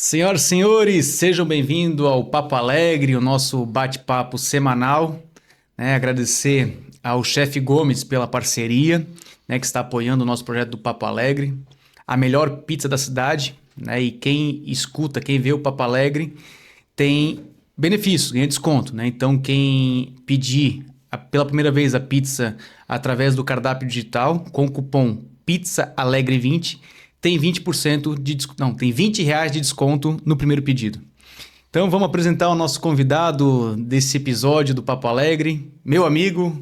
Senhoras e senhores, sejam bem-vindos ao Papo Alegre, o nosso bate-papo semanal. Agradecer ao chefe Gomes pela parceria, que está apoiando o nosso projeto do Papo Alegre. A melhor pizza da cidade, e quem escuta, quem vê o Papo Alegre, tem benefícios, ganha desconto. Então, quem pedir pela primeira vez a pizza através do cardápio digital, com o cupom PizzaAlegre20, tem 20% de desconto. Não, tem R$20 de desconto no primeiro pedido. Então vamos apresentar o nosso convidado desse episódio do Papo Alegre, meu amigo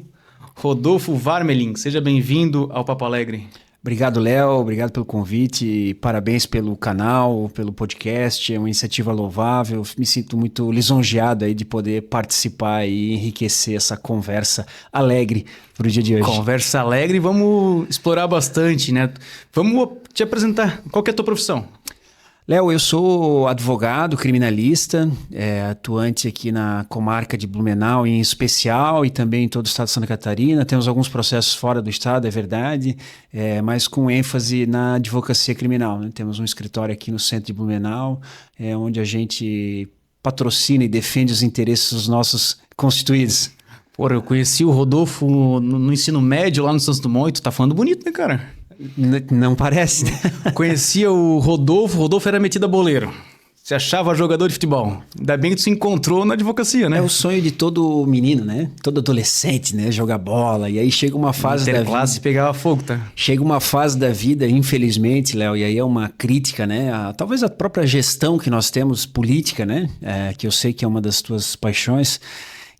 Rodolfo Varmelin. Seja bem-vindo ao Papo Alegre. Obrigado, Léo. Obrigado pelo convite. Parabéns pelo canal, pelo podcast. É uma iniciativa louvável. Me sinto muito lisonjeado aí de poder participar e enriquecer essa conversa alegre para o dia de hoje. Conversa alegre, vamos explorar bastante, né? Vamos te apresentar. Qual que é a tua profissão? Léo, eu sou advogado, criminalista, atuante aqui na comarca de Blumenau em especial e também em todo o estado de Santa Catarina. Temos alguns processos fora do estado, é verdade, mas com ênfase na advocacia criminal, né? Temos um escritório aqui no centro de Blumenau, onde a gente patrocina e defende os interesses dos nossos constituídos. Pô, eu conheci o Rodolfo no ensino médio lá no Santos Dumont e tu tá falando bonito, né, cara? Não parece, né? Conhecia o Rodolfo era metido a boleiro. Se achava jogador de futebol. Ainda bem que tu se encontrou na advocacia, né? É o sonho de todo menino, né? Todo adolescente, né? Jogar bola. E aí chega uma fase da vida... Interclasse pegava fogo, tá? Chega uma fase da vida, infelizmente, Léo, e aí é uma crítica, né? Talvez a própria gestão que nós temos política, né? Que eu sei que é uma das tuas paixões,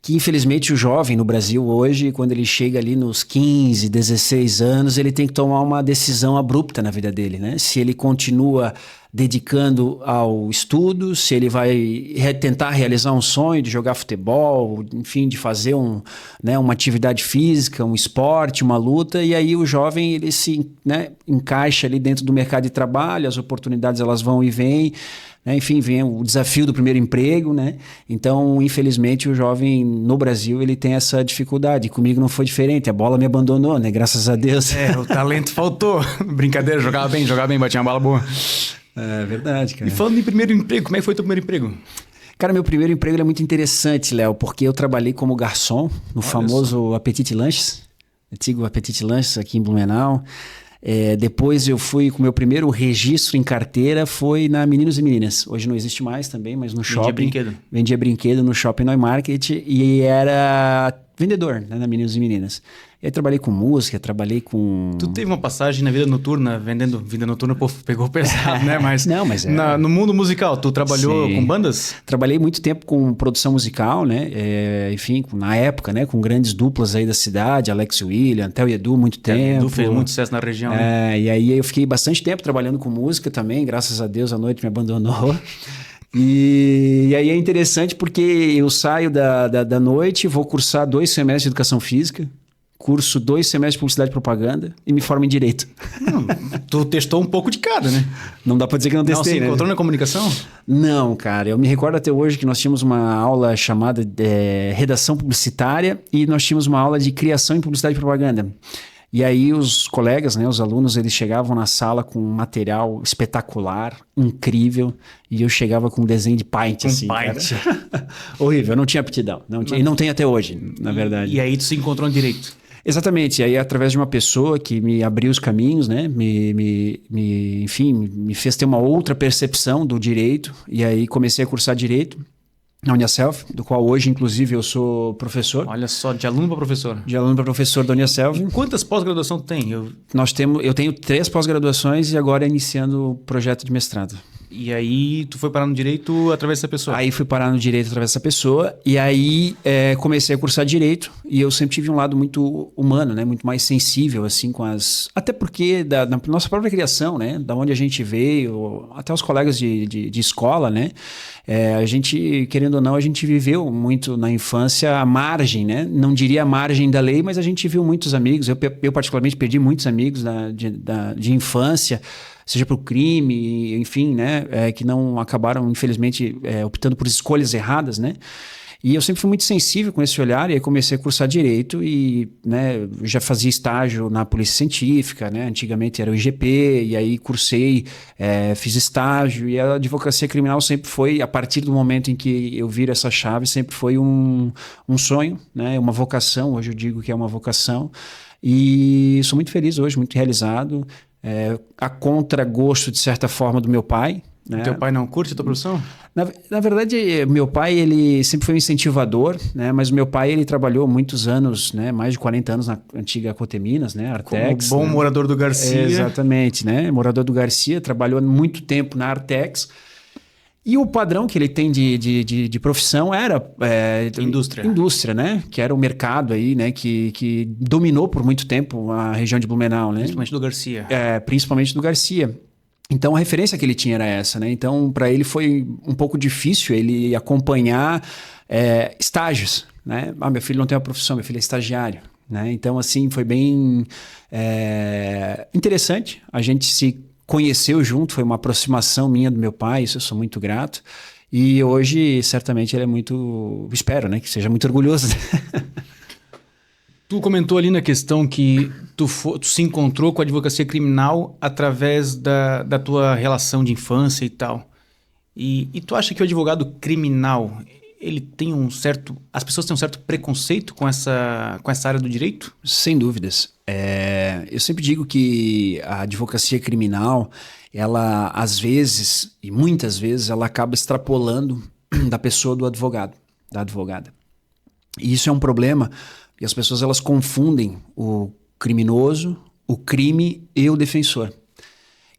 que infelizmente o jovem no Brasil hoje, quando ele chega ali nos 15, 16 anos, ele tem que tomar uma decisão abrupta na vida dele, né? Se ele continua dedicando ao estudo, se ele vai tentar realizar um sonho de jogar futebol, enfim, de fazer uma atividade física, um esporte, uma luta, e aí o jovem ele se encaixa ali dentro do mercado de trabalho, as oportunidades elas vão e vêm, enfim, vem o desafio do primeiro emprego, né? Então, infelizmente, o jovem no Brasil, ele tem essa dificuldade. Comigo não foi diferente, a bola me abandonou, né? Graças a Deus. O talento faltou. Brincadeira, jogava bem, batia uma bola boa. É verdade, cara. E falando em primeiro emprego, como é que foi teu primeiro emprego? Cara, meu primeiro emprego é muito interessante, Léo, porque eu trabalhei como garçom no famoso Apetite Lanches, antigo Apetite Lanches aqui em Blumenau. Depois eu fui com o meu primeiro registro em carteira, foi na Meninos e Meninas. Hoje não existe mais também, mas no shopping. Vendia brinquedo no Shopping Neumarkt e era vendedor, né, na Meninos e Meninas. E aí trabalhei com música, trabalhei com... Tu teve uma passagem na vida noturna, vendendo vida noturna, pô, pegou pesado, né? Mas não, mas no mundo musical, tu trabalhou com bandas? Trabalhei muito tempo com produção musical, né? Enfim, na época, né? Com grandes duplas aí da cidade, Alex William, Theo e Edu, muito tempo. Edu fez muito sucesso na região, né? E aí eu fiquei bastante tempo trabalhando com música também, graças a Deus a noite me abandonou. E aí é interessante porque eu saio da noite, vou cursar 2 semestres de Educação Física, curso 2 semestres de Publicidade e Propaganda e me formo em Direito. Tu testou um pouco de cada, né? Não dá pra dizer que não testei, né? Você encontrou na comunicação? Não, cara. Eu me recordo até hoje que nós tínhamos uma aula chamada Redação Publicitária e nós tínhamos uma aula de Criação em Publicidade e Propaganda. E aí os colegas, né, os alunos, eles chegavam na sala com um material espetacular, incrível, e eu chegava com um desenho de Paint, assim, Paint. Horrível, eu não tinha aptidão. E não tenho até hoje, na verdade. E aí tu se encontrou no Direito? Exatamente, e aí através de uma pessoa que me abriu os caminhos, né, enfim, me fez ter uma outra percepção do direito, e aí comecei a cursar Direito na Uniaselv, do qual hoje, inclusive, eu sou professor. Olha só, de aluno para professor. De aluno para professor da Uniaselv. E quantas pós-graduação tu tem? Eu tenho 3 pós-graduações e agora iniciando o projeto de mestrado. E aí tu foi parar no Direito através dessa pessoa? Aí fui parar no Direito através dessa pessoa e aí comecei a cursar Direito e eu sempre tive um lado muito humano, né? Muito mais sensível, assim, com as... Até porque da nossa própria criação, né? Da onde a gente veio, até os colegas de escola, né? A gente, querendo ou não, a gente viveu muito na infância à margem, né? Não diria a margem da lei, mas a gente viu muitos amigos. Eu particularmente perdi muitos amigos de infância, seja para o crime, enfim, né? Que não acabaram, infelizmente, optando por escolhas erradas, né? E eu sempre fui muito sensível com esse olhar, e aí comecei a cursar Direito e, né, já fazia estágio na Polícia Científica, né, antigamente era o IGP, e aí cursei, fiz estágio, e a advocacia criminal sempre foi, a partir do momento em que eu viro essa chave, sempre foi um sonho, né, uma vocação, hoje eu digo que é uma vocação, e sou muito feliz hoje, muito realizado, a contragosto, de certa forma, do meu pai, né? Teu pai não curte a tua profissão? Na verdade, meu pai, ele sempre foi um incentivador, né? Mas meu pai, ele trabalhou muitos anos, né? Mais de 40 anos na antiga Coteminas, né? Artex. Como bom, né? morador do Garcia. Exatamente, né? Morador do Garcia, trabalhou muito tempo na Artex. E o padrão que ele tem de profissão era indústria, né? Que era o mercado aí, né? Que dominou por muito tempo a região de Blumenau, né? Principalmente do Garcia. Principalmente do Garcia. Então, a referência que ele tinha era essa, né? Então, para ele foi um pouco difícil ele acompanhar estágios, né? Meu filho não tem uma profissão, meu filho é estagiário, né? Então, assim, foi bem interessante. A gente se conheceu junto, foi uma aproximação minha do meu pai, isso eu sou muito grato. E hoje, certamente, ele é muito... Espero, né? Que seja muito orgulhoso. Tu comentou ali na questão que tu se encontrou com a advocacia criminal através da tua relação de infância e tal. E tu acha que o advogado criminal, ele tem as pessoas têm um certo preconceito com essa área do direito? Sem dúvidas. Eu sempre digo que a advocacia criminal, ela às vezes, e muitas vezes, ela acaba extrapolando da pessoa do advogado, da advogada. E isso é um problema. E as pessoas elas confundem o criminoso, o crime e o defensor.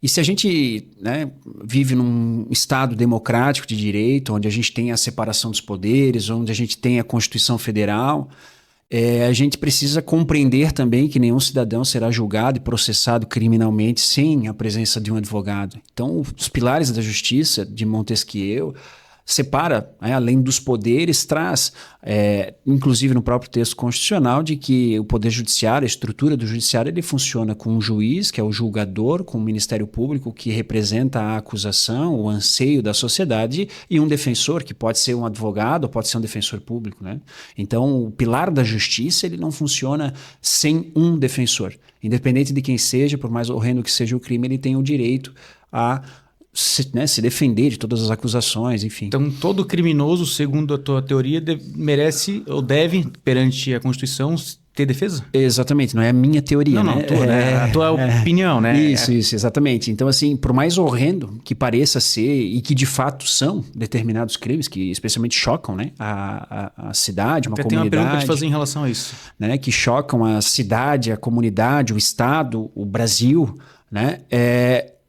E se a gente, né, vive num estado democrático de direito, onde a gente tem a separação dos poderes, onde a gente tem a Constituição Federal, a gente precisa compreender também que nenhum cidadão será julgado e processado criminalmente sem a presença de um advogado. Então, os pilares da justiça de Montesquieu separa, além dos poderes, traz, inclusive no próprio texto constitucional, de que o poder judiciário, a estrutura do judiciário, ele funciona com um juiz, que é o julgador, com o Ministério Público, que representa a acusação, o anseio da sociedade, e um defensor, que pode ser um advogado ou pode ser um defensor público, né? Então, o pilar da justiça, ele não funciona sem um defensor. Independente de quem seja, por mais horrendo que seja o crime, ele tem o direito a se defender de todas as acusações, enfim. Então, todo criminoso, segundo a tua teoria, merece ou deve, perante a Constituição, ter defesa? Exatamente, não é a minha teoria, não, né? A tua opinião, né? Isso, exatamente. Então, assim, por mais horrendo que pareça ser e que de fato são determinados crimes que especialmente chocam, né, a cidade, uma comunidade. Tem uma pergunta para te fazer em relação a isso. Né, que chocam a cidade, a comunidade, o Estado, o Brasil, né?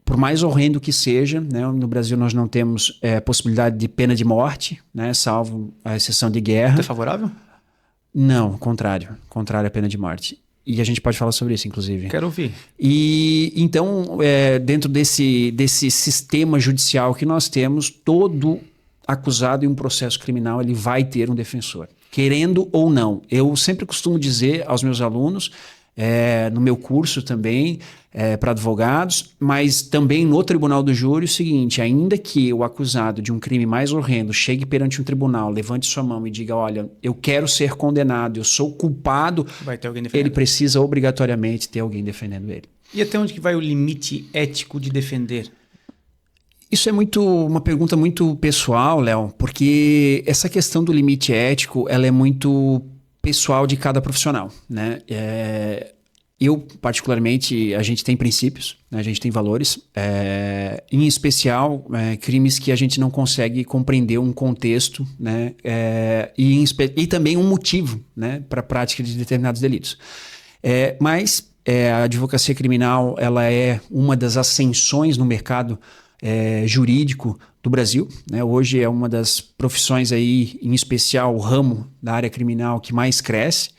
Por mais horrendo que seja, né, no Brasil nós não temos possibilidade de pena de morte, né, salvo a exceção de guerra. Tu é favorável? Não, contrário à pena de morte. E a gente pode falar sobre isso, inclusive. Quero ouvir. E então, dentro desse sistema judicial que nós temos, todo acusado em um processo criminal, ele vai ter um defensor, querendo ou não. Eu sempre costumo dizer aos meus alunos, no meu curso também, para advogados, mas também no tribunal do júri, o seguinte: ainda que o acusado de um crime mais horrendo chegue perante um tribunal, levante sua mão e diga, olha, eu quero ser condenado, eu sou culpado, vai ter alguém defendendo. Ele precisa obrigatoriamente ter alguém defendendo ele. E até onde que vai o limite ético de defender? Isso é uma pergunta muito pessoal, Léo, porque essa questão do limite ético, ela é muito pessoal de cada profissional, né? Eu, particularmente, a gente tem princípios, né? A gente tem valores, em especial crimes que a gente não consegue compreender um contexto, né? E também um motivo, né, para a prática de determinados delitos. Mas a advocacia criminal, ela é uma das ascensões no mercado jurídico do Brasil, né? Hoje é uma das profissões aí, em especial o ramo da área criminal que mais cresce.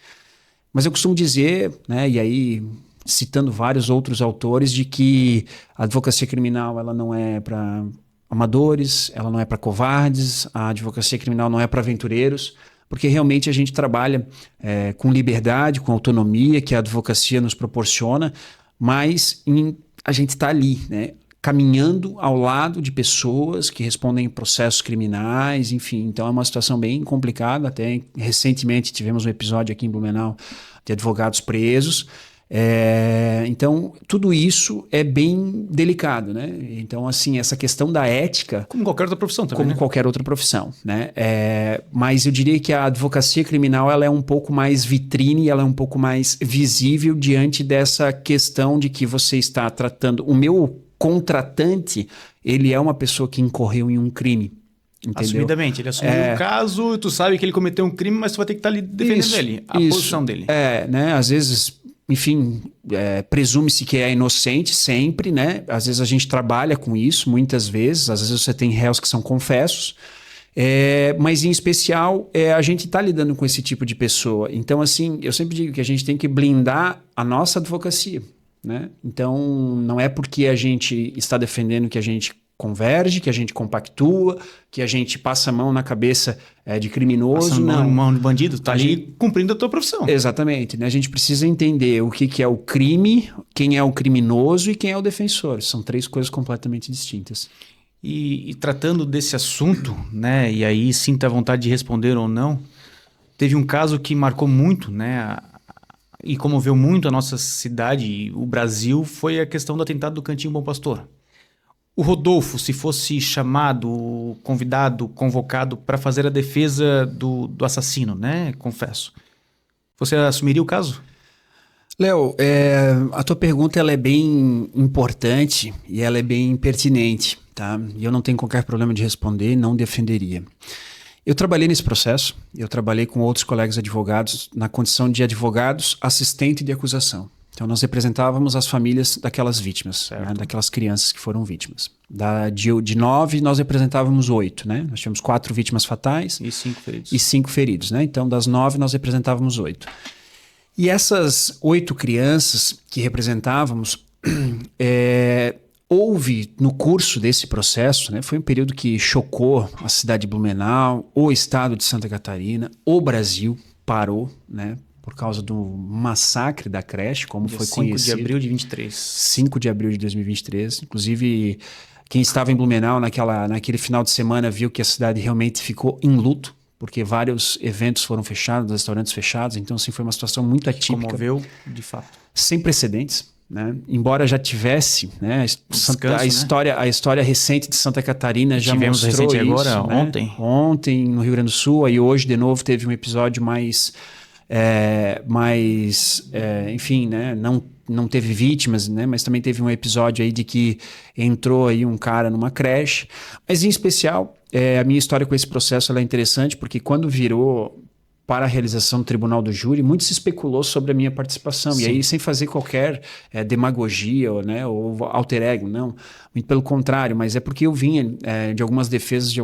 Mas eu costumo dizer, né, e aí citando vários outros autores, de que a advocacia criminal ela não é para amadores, ela não é para covardes, a advocacia criminal não é para aventureiros, porque realmente a gente trabalha com liberdade, com autonomia que a advocacia nos proporciona, mas a gente está ali, né? caminhando ao lado de pessoas que respondem processos criminais, enfim. Então é uma situação bem complicada. Até recentemente tivemos um episódio aqui em Blumenau de advogados presos. Então tudo isso é bem delicado, né? Então assim, essa questão da ética, como qualquer outra profissão também, como qualquer outra profissão, né? Mas eu diria que a advocacia criminal, ela é um pouco mais vitrine, ela é um pouco mais visível diante dessa questão de que você está tratando o meu contratante, ele é uma pessoa que incorreu em um crime. Entendeu? Assumidamente, ele assumiu o caso, tu sabe que ele cometeu um crime, mas tu vai ter que estar ali defendendo ele, a posição dele. Né? Às vezes, enfim, presume-se que é inocente sempre, né? Às vezes a gente trabalha com isso, muitas vezes. Às vezes você tem réus que são confessos. Mas em especial, a gente está lidando com esse tipo de pessoa. Então, assim, eu sempre digo que a gente tem que blindar a nossa advocacia, né? Então, não é porque a gente está defendendo que a gente converge, que a gente compactua, que a gente passa a mão na cabeça de criminoso. Passa a mão de bandido, tá ali cumprindo a tua profissão. Exatamente, né? A gente precisa entender o que é o crime, quem é o criminoso e quem é o defensor. São 3 coisas completamente distintas. E tratando desse assunto, né? E aí sinta a vontade de responder ou não, teve um caso que marcou muito, né? E comoveu muito a nossa cidade e o Brasil, foi a questão do atentado do Cantinho Bom Pastor. O Rodolfo, se fosse chamado, convidado, convocado para fazer a defesa do assassino, né? Confesso. Você assumiria o caso? Léo, a tua pergunta ela é bem importante e ela é bem pertinente, tá? E eu não tenho qualquer problema de responder, não defenderia. Eu trabalhei nesse processo, eu trabalhei com outros colegas advogados na condição de advogados assistente de acusação. Então, nós representávamos as famílias daquelas vítimas, né, daquelas crianças que foram vítimas. De 9, nós representávamos 8, né? Nós tínhamos 4 vítimas fatais e 5 feridos. E 5 feridos, né? Então, das 9, nós representávamos 8. E essas 8 crianças que representávamos, houve no curso desse processo, né? Foi um período que chocou a cidade de Blumenau, o estado de Santa Catarina, o Brasil parou, né? Por causa do massacre da creche, como foi conhecido. 5 de abril de 23. 5 de abril de 2023. Inclusive, quem estava em Blumenau naquele final de semana viu que a cidade realmente ficou em luto, porque vários eventos foram fechados, restaurantes fechados. Então, assim, foi uma situação muito atípica. Comoveu, de fato. Sem precedentes, né? Embora já tivesse, né? A história recente de Santa Catarina já tivemos mostrou recente isso. Agora, né? Ontem, no Rio Grande do Sul, e hoje, de novo, teve um episódio enfim, né? Não teve vítimas, né? Mas também teve um episódio aí de que entrou aí um cara numa creche. Mas em especial, a minha história com esse processo ela é interessante porque quando virou para a realização do tribunal do júri, muito se especulou sobre a minha participação. Sim. E aí, sem fazer qualquer demagogia ou alter ego, não. Muito pelo contrário, mas é porque eu vinha de algumas defesas de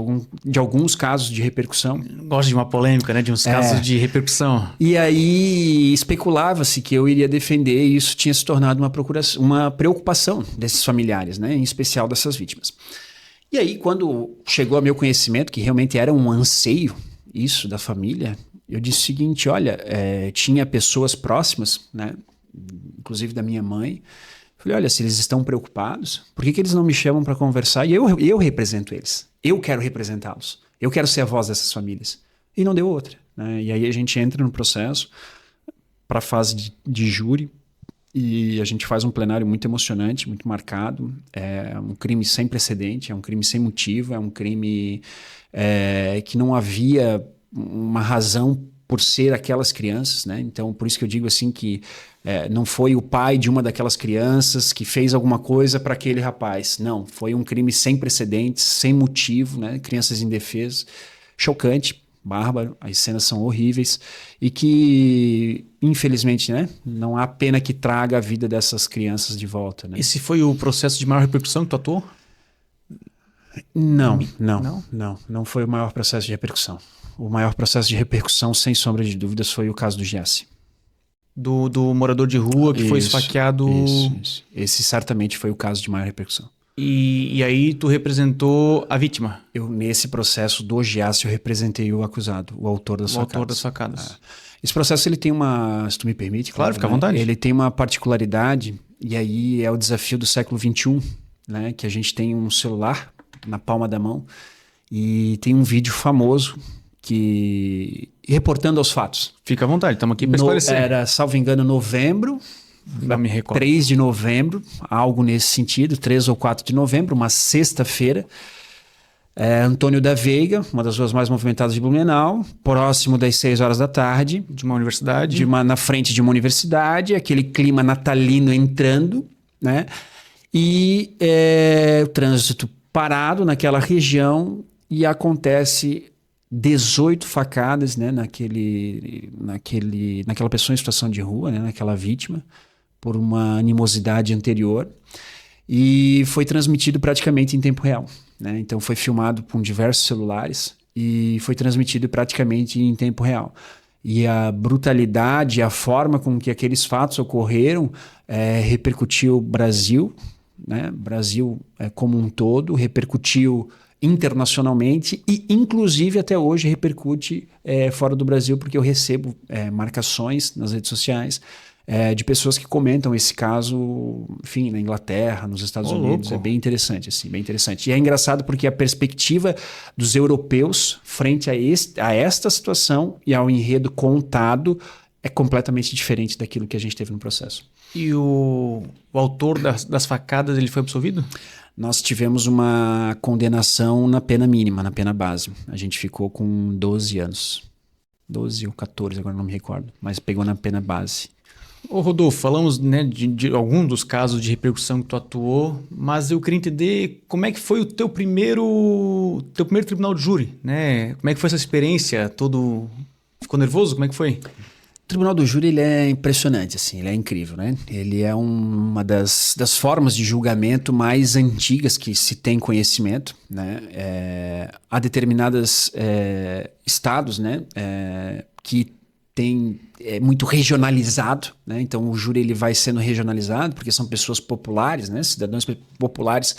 alguns casos de repercussão. Gosto de uma polêmica, né? De uns casos de repercussão. E aí, especulava-se que eu iria defender e isso tinha se tornado uma preocupação desses familiares, né? Em especial dessas vítimas. E aí, quando chegou a meu conhecimento que realmente era um anseio isso da família, eu disse o seguinte, olha, tinha pessoas próximas, né, inclusive da minha mãe. Falei, olha, se eles estão preocupados, por que eles não me chamam para conversar? E eu represento eles. Eu quero representá-los. Eu quero ser a voz dessas famílias. E não deu outra, né? E aí a gente entra no processo para a fase de júri e a gente faz um plenário muito emocionante, muito marcado. É um crime sem precedente, é um crime sem motivo, é um crime que não havia uma razão por ser aquelas crianças, né? Então, por isso que eu digo assim que não foi o pai de uma daquelas crianças que fez alguma coisa para aquele rapaz. Não, foi um crime sem precedentes, sem motivo, né? Crianças indefesas, chocante, bárbaro, as cenas são horríveis e que, infelizmente, né? Não há pena que traga a vida dessas crianças de volta, né? Esse foi o processo de maior repercussão que tu atuou? Não foi o maior processo de repercussão. O maior processo de repercussão, sem sombra de dúvidas, foi o caso do Giassi. Do morador de rua que foi esfaqueado... Isso. Esse certamente foi o caso de maior repercussão. E aí tu representou a vítima? Nesse processo do Giassi, eu representei o acusado, o autor das facadas. O autor das facadas. Esse processo, ele tem se tu me permite... Claro, fica à vontade. Ele tem uma particularidade, e aí é o desafio do século XXI, né, que a gente tem um celular na palma da mão e tem um vídeo famoso que reportando aos fatos. Fica à vontade, estamos aqui para esclarecer. Era, salvo engano, novembro, Não me recordo. 3 de novembro, algo nesse sentido, 3 ou 4 de novembro, uma sexta-feira. Antônio da Veiga, uma das ruas mais movimentadas de Blumenau, próximo das 6 horas da tarde. De uma universidade. Na frente de uma universidade, aquele clima natalino entrando, né? E o trânsito parado naquela região e acontece 18 facadas, né? Naquela pessoa em situação de rua, né? Naquela vítima, por uma animosidade anterior. E foi transmitido praticamente em tempo real, né? Então foi filmado com diversos celulares e foi transmitido praticamente em tempo real. E a brutalidade, a forma com que aqueles fatos ocorreram repercutiu o Brasil, né? Brasil como um todo, repercutiu internacionalmente e inclusive até hoje repercute fora do Brasil, porque eu recebo marcações nas redes sociais de pessoas que comentam esse caso, enfim, na Inglaterra, nos Estados Unidos. Louco. É bem interessante, assim, bem interessante. E é engraçado porque a perspectiva dos europeus frente a esta situação e ao enredo contado é completamente diferente daquilo que a gente teve no processo. E o autor das facadas, ele foi absolvido? Nós tivemos uma condenação na pena mínima, na pena base. A gente ficou com 12 anos. 12 ou 14, agora não me recordo. Mas pegou na pena base. Ô Rodolfo, falamos, né, de algum dos casos de repercussão que tu atuou, mas eu queria entender como é que foi o teu primeiro tribunal de júri, né? Como é que foi essa experiência? Ficou nervoso? Como é que foi? O tribunal do júri, ele é impressionante, assim, ele é incrível, né? Ele é uma das formas de julgamento mais antigas que se tem conhecimento, né? Há determinados estados, né, que é muito regionalizado, né? Então o júri ele vai sendo regionalizado porque são pessoas populares, né? Cidadãos populares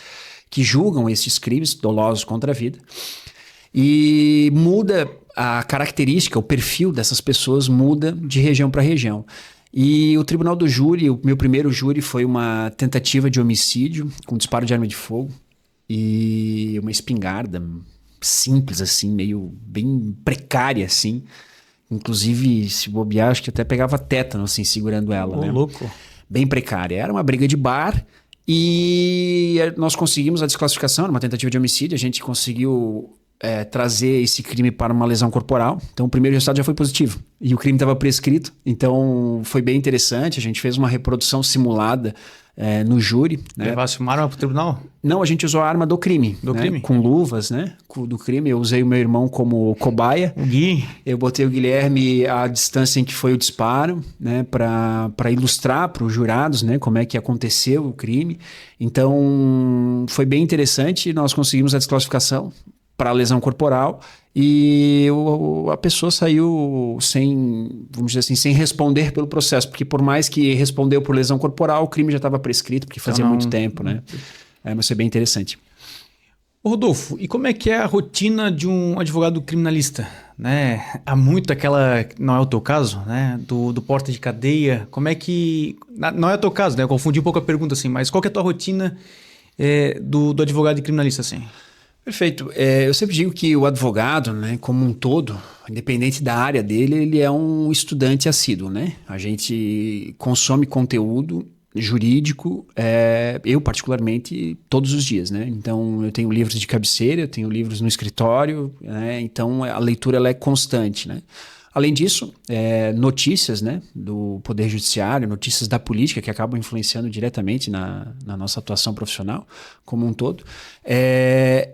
que julgam esses crimes dolosos contra a vida, e muda a característica, o perfil dessas pessoas muda de região para região. E o tribunal do júri, o meu primeiro júri foi uma tentativa de homicídio com disparo de arma de fogo e uma espingarda simples assim, meio bem precária assim. Inclusive, se bobear, acho que até pegava tétano, assim, segurando ela, né? Louco. Bem precária. Era uma briga de bar e nós conseguimos a desclassificação, numa tentativa de homicídio. A gente conseguiu trazer esse crime para uma lesão corporal. Então, o primeiro resultado já foi positivo. E o crime estava prescrito. Então, foi bem interessante. A gente fez uma reprodução simulada no júri. Né? Levasse uma arma para o tribunal? Não, a gente usou a arma do crime. Do crime? Com luvas, né? Do crime. Eu usei o meu irmão como cobaia. O Gui? Eu botei o Guilherme à distância em que foi o disparo, né? Para ilustrar para os jurados, né? Como é que aconteceu o crime. Então, foi bem interessante. Nós conseguimos a desclassificação para a lesão corporal e a pessoa saiu sem, vamos dizer assim, sem responder pelo processo, porque por mais que respondeu por lesão corporal, o crime já estava prescrito, porque fazia muito tempo, né? Mas foi bem interessante. Ô Rodolfo, e como é que é a rotina de um advogado criminalista? Né? Há muito aquela, não é o teu caso, né? Do porta de cadeia, como é que... Não é o teu caso, né? Eu confundi um pouco a pergunta assim, mas qual que é a tua rotina do advogado criminalista assim? Perfeito. Eu sempre digo que o advogado, né, como um todo, independente da área dele, ele é um estudante assíduo, né? A gente consome conteúdo jurídico, eu particularmente, todos os dias, né? Então, eu tenho livros de cabeceira, eu tenho livros no escritório, né? Então, a leitura ela é constante, né? Além disso, notícias, né, do Poder Judiciário, notícias da política que acabam influenciando diretamente na nossa atuação profissional como um todo.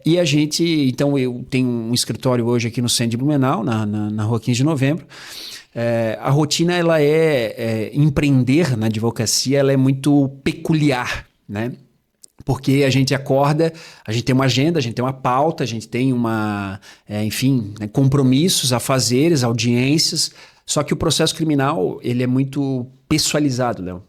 E a gente, então eu tenho um escritório hoje aqui no centro de Blumenau, na rua 15 de novembro. A rotina, ela empreender na advocacia, ela é muito peculiar, né? Porque a gente acorda, a gente tem uma agenda, a gente tem uma pauta, a gente tem enfim, né, compromissos, afazeres, audiências. Só que o processo criminal, ele é muito pessoalizado, Léo.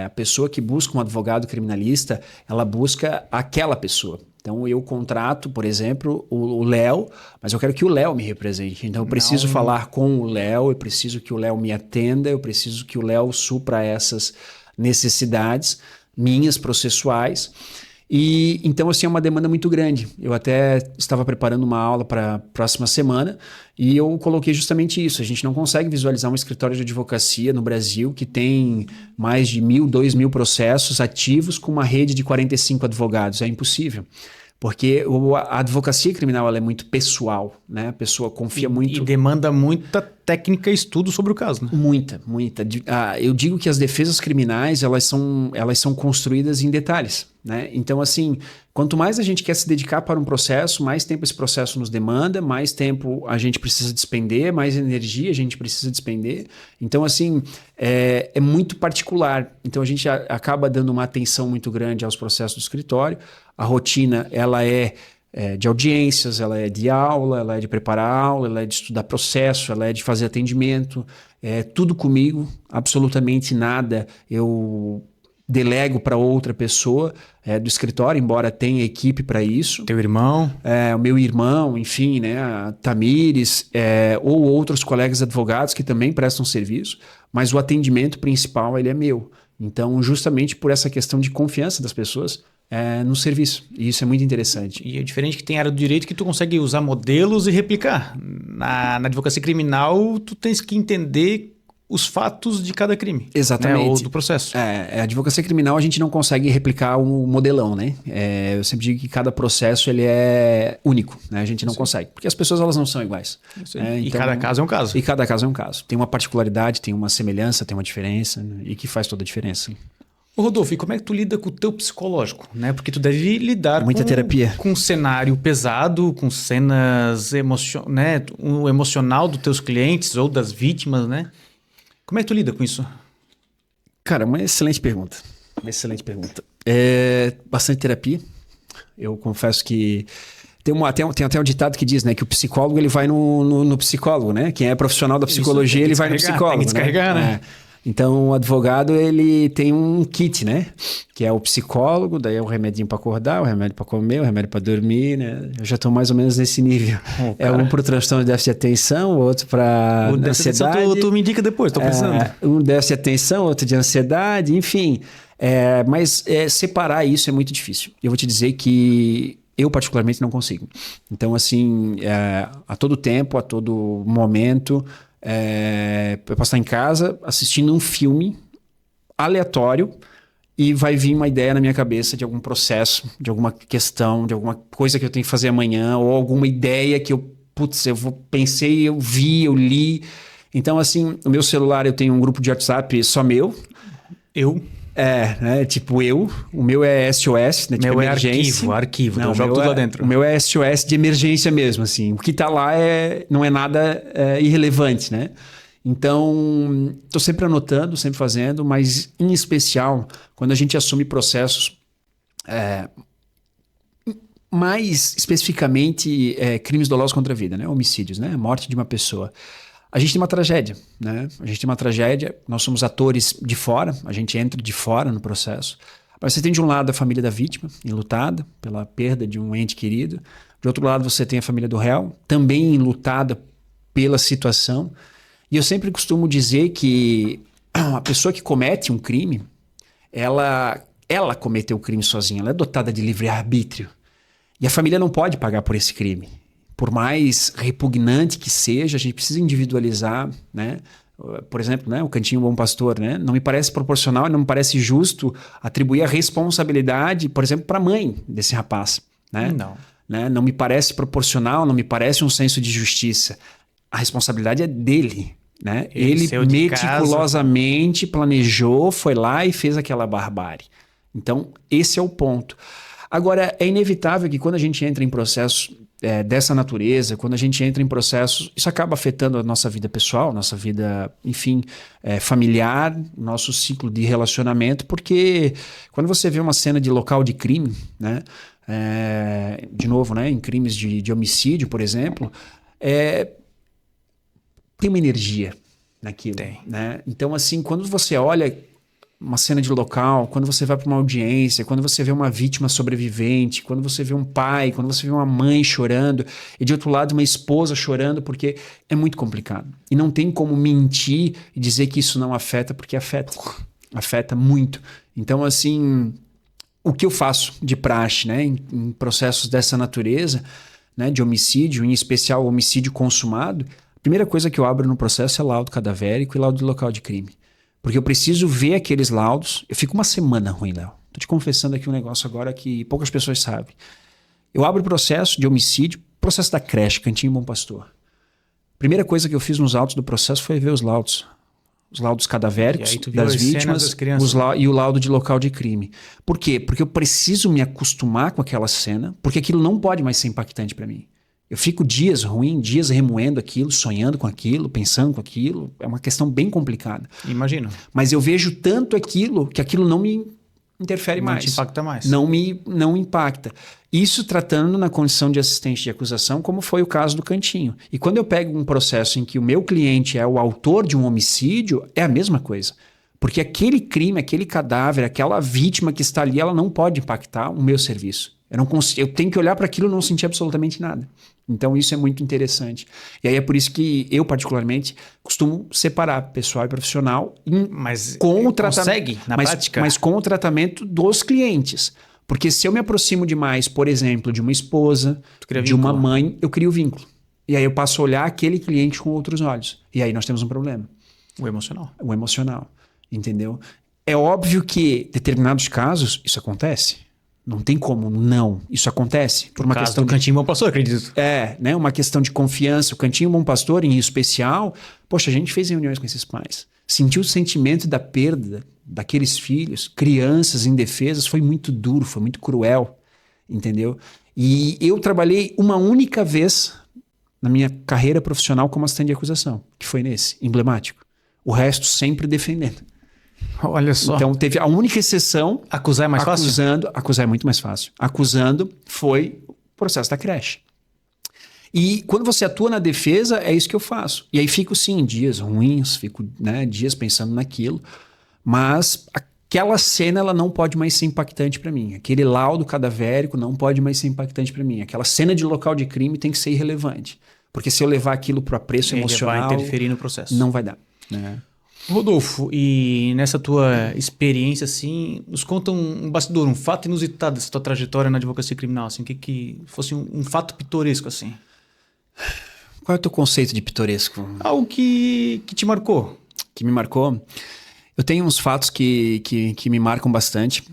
A pessoa que busca um advogado criminalista, ela busca aquela pessoa. Então, eu contrato, por exemplo, o Léo, mas eu quero que o Léo me represente. Então, eu preciso falar com o Léo, eu preciso que o Léo me atenda, eu preciso que o Léo supra essas necessidades minhas processuais. E então, assim, é uma demanda muito grande. Eu até estava preparando uma aula para a próxima semana e eu coloquei justamente isso. A gente não consegue visualizar um escritório de advocacia no Brasil que tem mais de 1.000, 2.000 processos ativos com uma rede de 45 advogados. É impossível. Porque a advocacia criminal ela é muito pessoal, né? A pessoa confia muito... E demanda muita técnica e estudo sobre o caso, né? Muita. Eu digo que as defesas criminais, elas são construídas em detalhes, né? Então, assim, quanto mais a gente quer se dedicar para um processo, mais tempo esse processo nos demanda, mais tempo a gente precisa despender, mais energia a gente precisa despender. Então, assim, é muito particular. Então, a gente acaba dando uma atenção muito grande aos processos do escritório. A rotina, ela é de audiências, ela é de aula, ela é de preparar aula, ela é de estudar processo, ela é de fazer atendimento, é tudo comigo, absolutamente nada eu delego para outra pessoa do escritório, embora tenha equipe para isso. Teu irmão? O meu irmão, enfim, né, a Tamires, ou outros colegas advogados que também prestam serviço, mas o atendimento principal ele é meu. Então, justamente por essa questão de confiança das pessoas, no serviço. E isso é muito interessante. E é diferente que tem área do direito que tu consegue usar modelos e replicar. Na advocacia criminal, tu tens que entender os fatos de cada crime. Exatamente. Né? Ou do processo. A advocacia criminal a gente não consegue replicar um modelão, né? Eu sempre digo que cada processo ele é único, né? A gente não consegue. Porque as pessoas elas não são iguais. E cada caso é um caso. E cada caso é um caso. Tem uma particularidade, tem uma semelhança, tem uma diferença, né? E que faz toda a diferença. Ô Rodolfo, e como é que tu lida com o teu psicológico, né? Porque tu deve lidar muita terapia. Com um cenário pesado, com cenas né? O emocional dos teus clientes ou das vítimas, né? Como é que tu lida com isso? Cara, uma excelente pergunta. Bastante terapia. Eu confesso que tem até um ditado que diz, né, que o psicólogo ele vai no psicólogo, né? Quem é profissional da psicologia, ele vai no psicólogo. Tem que descarregar, né? Então, o advogado, ele tem um kit, né? Que é o psicólogo, daí é o remedinho para acordar, o remédio para comer, o remédio para dormir, né? Eu já estou mais ou menos nesse nível. Um para o transtorno de déficit de atenção, o outro para ansiedade. Tu me indica depois, estou pensando. Um déficit de atenção, outro de ansiedade, enfim. Mas separar isso é muito difícil. Eu vou te dizer que eu particularmente não consigo. Então, assim, a todo tempo, a todo momento... eu posso estar em casa assistindo um filme aleatório e vai vir uma ideia na minha cabeça de algum processo, de alguma questão, de alguma coisa que eu tenho que fazer amanhã, ou alguma ideia que eu pensei, eu vi, eu li. Então, assim, o meu celular, eu tenho um grupo de WhatsApp só meu. O meu é SOS, né? Tipo meu emergência. Arquivo. Não, eu jogo tudo lá dentro. O meu é SOS de emergência mesmo, assim. O que tá lá não é nada irrelevante, né? Então, tô sempre anotando, sempre fazendo, mas em especial, quando a gente assume processos, mais especificamente crimes dolosos contra a vida, né? Homicídios, né? Morte de uma pessoa. A gente tem uma tragédia, né? Nós somos atores de fora, a gente entra de fora no processo. Mas você tem de um lado a família da vítima, enlutada pela perda de um ente querido. De outro lado você tem a família do réu, também enlutada pela situação. E eu sempre costumo dizer que a pessoa que comete um crime, ela cometeu o crime sozinha, ela é dotada de livre-arbítrio. E a família não pode pagar por esse crime. Por mais repugnante que seja, a gente precisa individualizar, né? Por exemplo, né, o Cantinho Bom Pastor, né? Não me parece proporcional, não me parece justo atribuir a responsabilidade, por exemplo, para a mãe desse rapaz, né? Não. Né? Não me parece proporcional, não me parece um senso de justiça. A responsabilidade é dele, né? Ele meticulosamente planejou, foi lá e fez aquela barbárie. Então, esse é o ponto. Agora, é inevitável que quando a gente entra em processos dessa natureza, quando a gente entra em processos, isso acaba afetando a nossa vida pessoal, nossa vida, enfim, familiar, nosso ciclo de relacionamento, porque quando você vê uma cena de local de crime, né, de novo, né, em crimes de homicídio, por exemplo, tem uma energia naquilo. Tem. Né? Então, assim, quando você olha uma cena de local, quando você vai para uma audiência, quando você vê uma vítima sobrevivente, quando você vê um pai, quando você vê uma mãe chorando e de outro lado uma esposa chorando, porque é muito complicado. E não tem como mentir e dizer que isso não afeta, porque afeta. Afeta muito. Então, assim, o que eu faço de praxe, né, em processos dessa natureza, né, de homicídio, em especial homicídio consumado, a primeira coisa que eu abro no processo é laudo cadavérico e laudo de local de crime. Porque eu preciso ver aqueles laudos. Eu fico uma semana ruim, Léo. Tô te confessando aqui um negócio agora que poucas pessoas sabem. Eu abro o processo de homicídio, processo da creche, Cantinho Bom Pastor. Primeira coisa que eu fiz nos autos do processo foi ver os laudos cadavéricos das vítimas e o laudo de local de crime. Por quê? Porque eu preciso me acostumar com aquela cena, porque aquilo não pode mais ser impactante para mim. Eu fico dias ruim, dias remoendo aquilo, sonhando com aquilo, pensando com aquilo. É uma questão bem complicada. Imagino. Mas eu vejo tanto aquilo que aquilo não me interfere mais. Não te impacta mais. Não impacta. Isso tratando na condição de assistente de acusação, como foi o caso do Cantinho. E quando eu pego um processo em que o meu cliente é o autor de um homicídio, é a mesma coisa. Porque aquele crime, aquele cadáver, aquela vítima que está ali, ela não pode impactar o meu serviço. Eu tenho que olhar para aquilo e não sentir absolutamente nada. Então isso é muito interessante. E aí é por isso que eu, particularmente, costumo separar pessoal e profissional mas com o consegue, na prática? Mas com o tratamento dos clientes. Porque se eu me aproximo demais, por exemplo, de uma esposa, de uma mãe, eu crio vínculo. E aí eu passo a olhar aquele cliente com outros olhos. E aí nós temos um problema. O emocional. O emocional. Entendeu? É óbvio que em determinados casos isso acontece. Não tem como não. Isso acontece por uma questão do Cantinho Bom Pastor, acredito. Né? Uma questão de confiança. O Cantinho Bom Pastor, em especial, poxa, a gente fez reuniões com esses pais. Sentiu o sentimento da perda daqueles filhos, crianças indefesas, foi muito duro, foi muito cruel, entendeu? E eu trabalhei uma única vez na minha carreira profissional como assistente de acusação, que foi nesse, emblemático. O resto sempre defendendo. Olha só. Então teve a única exceção. Acusar é mais fácil? Acusar é muito mais fácil. Acusando foi o processo da creche. E quando você atua na defesa, é isso que eu faço. E aí fico, sim, dias ruins, fico, né, dias pensando naquilo, mas aquela cena ela não pode mais ser impactante para mim. Aquele laudo cadavérico não pode mais ser impactante para mim. Aquela cena de local de crime tem que ser irrelevante. Porque se eu levar aquilo para apreço emocional, vai interferir no processo. Não vai dar. Né? Rodolfo, e nessa tua experiência, assim, nos conta um bastidor, um fato inusitado dessa tua trajetória na advocacia criminal, assim, que fosse um fato pitoresco, assim. Qual é o teu conceito de pitoresco? Algo que te marcou. Que me marcou? Eu tenho uns fatos que me marcam bastante.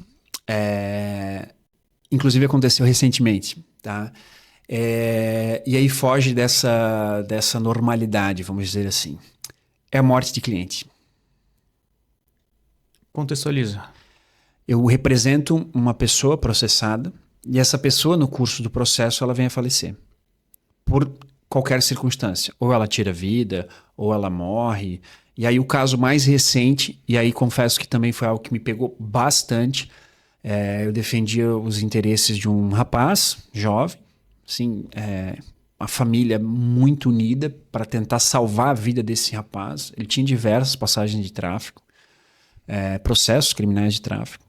Inclusive aconteceu recentemente, tá? E aí foge dessa normalidade, vamos dizer assim. É a morte de cliente. Contextualiza. Eu represento uma pessoa processada e essa pessoa, no curso do processo, ela vem a falecer. Por qualquer circunstância. Ou ela tira a vida, ou ela morre. E aí o caso mais recente, e aí confesso que também foi algo que me pegou bastante, eu defendia os interesses de um rapaz jovem, assim, uma família muito unida para tentar salvar a vida desse rapaz. Ele tinha diversas passagens de tráfico, processos criminais de tráfico.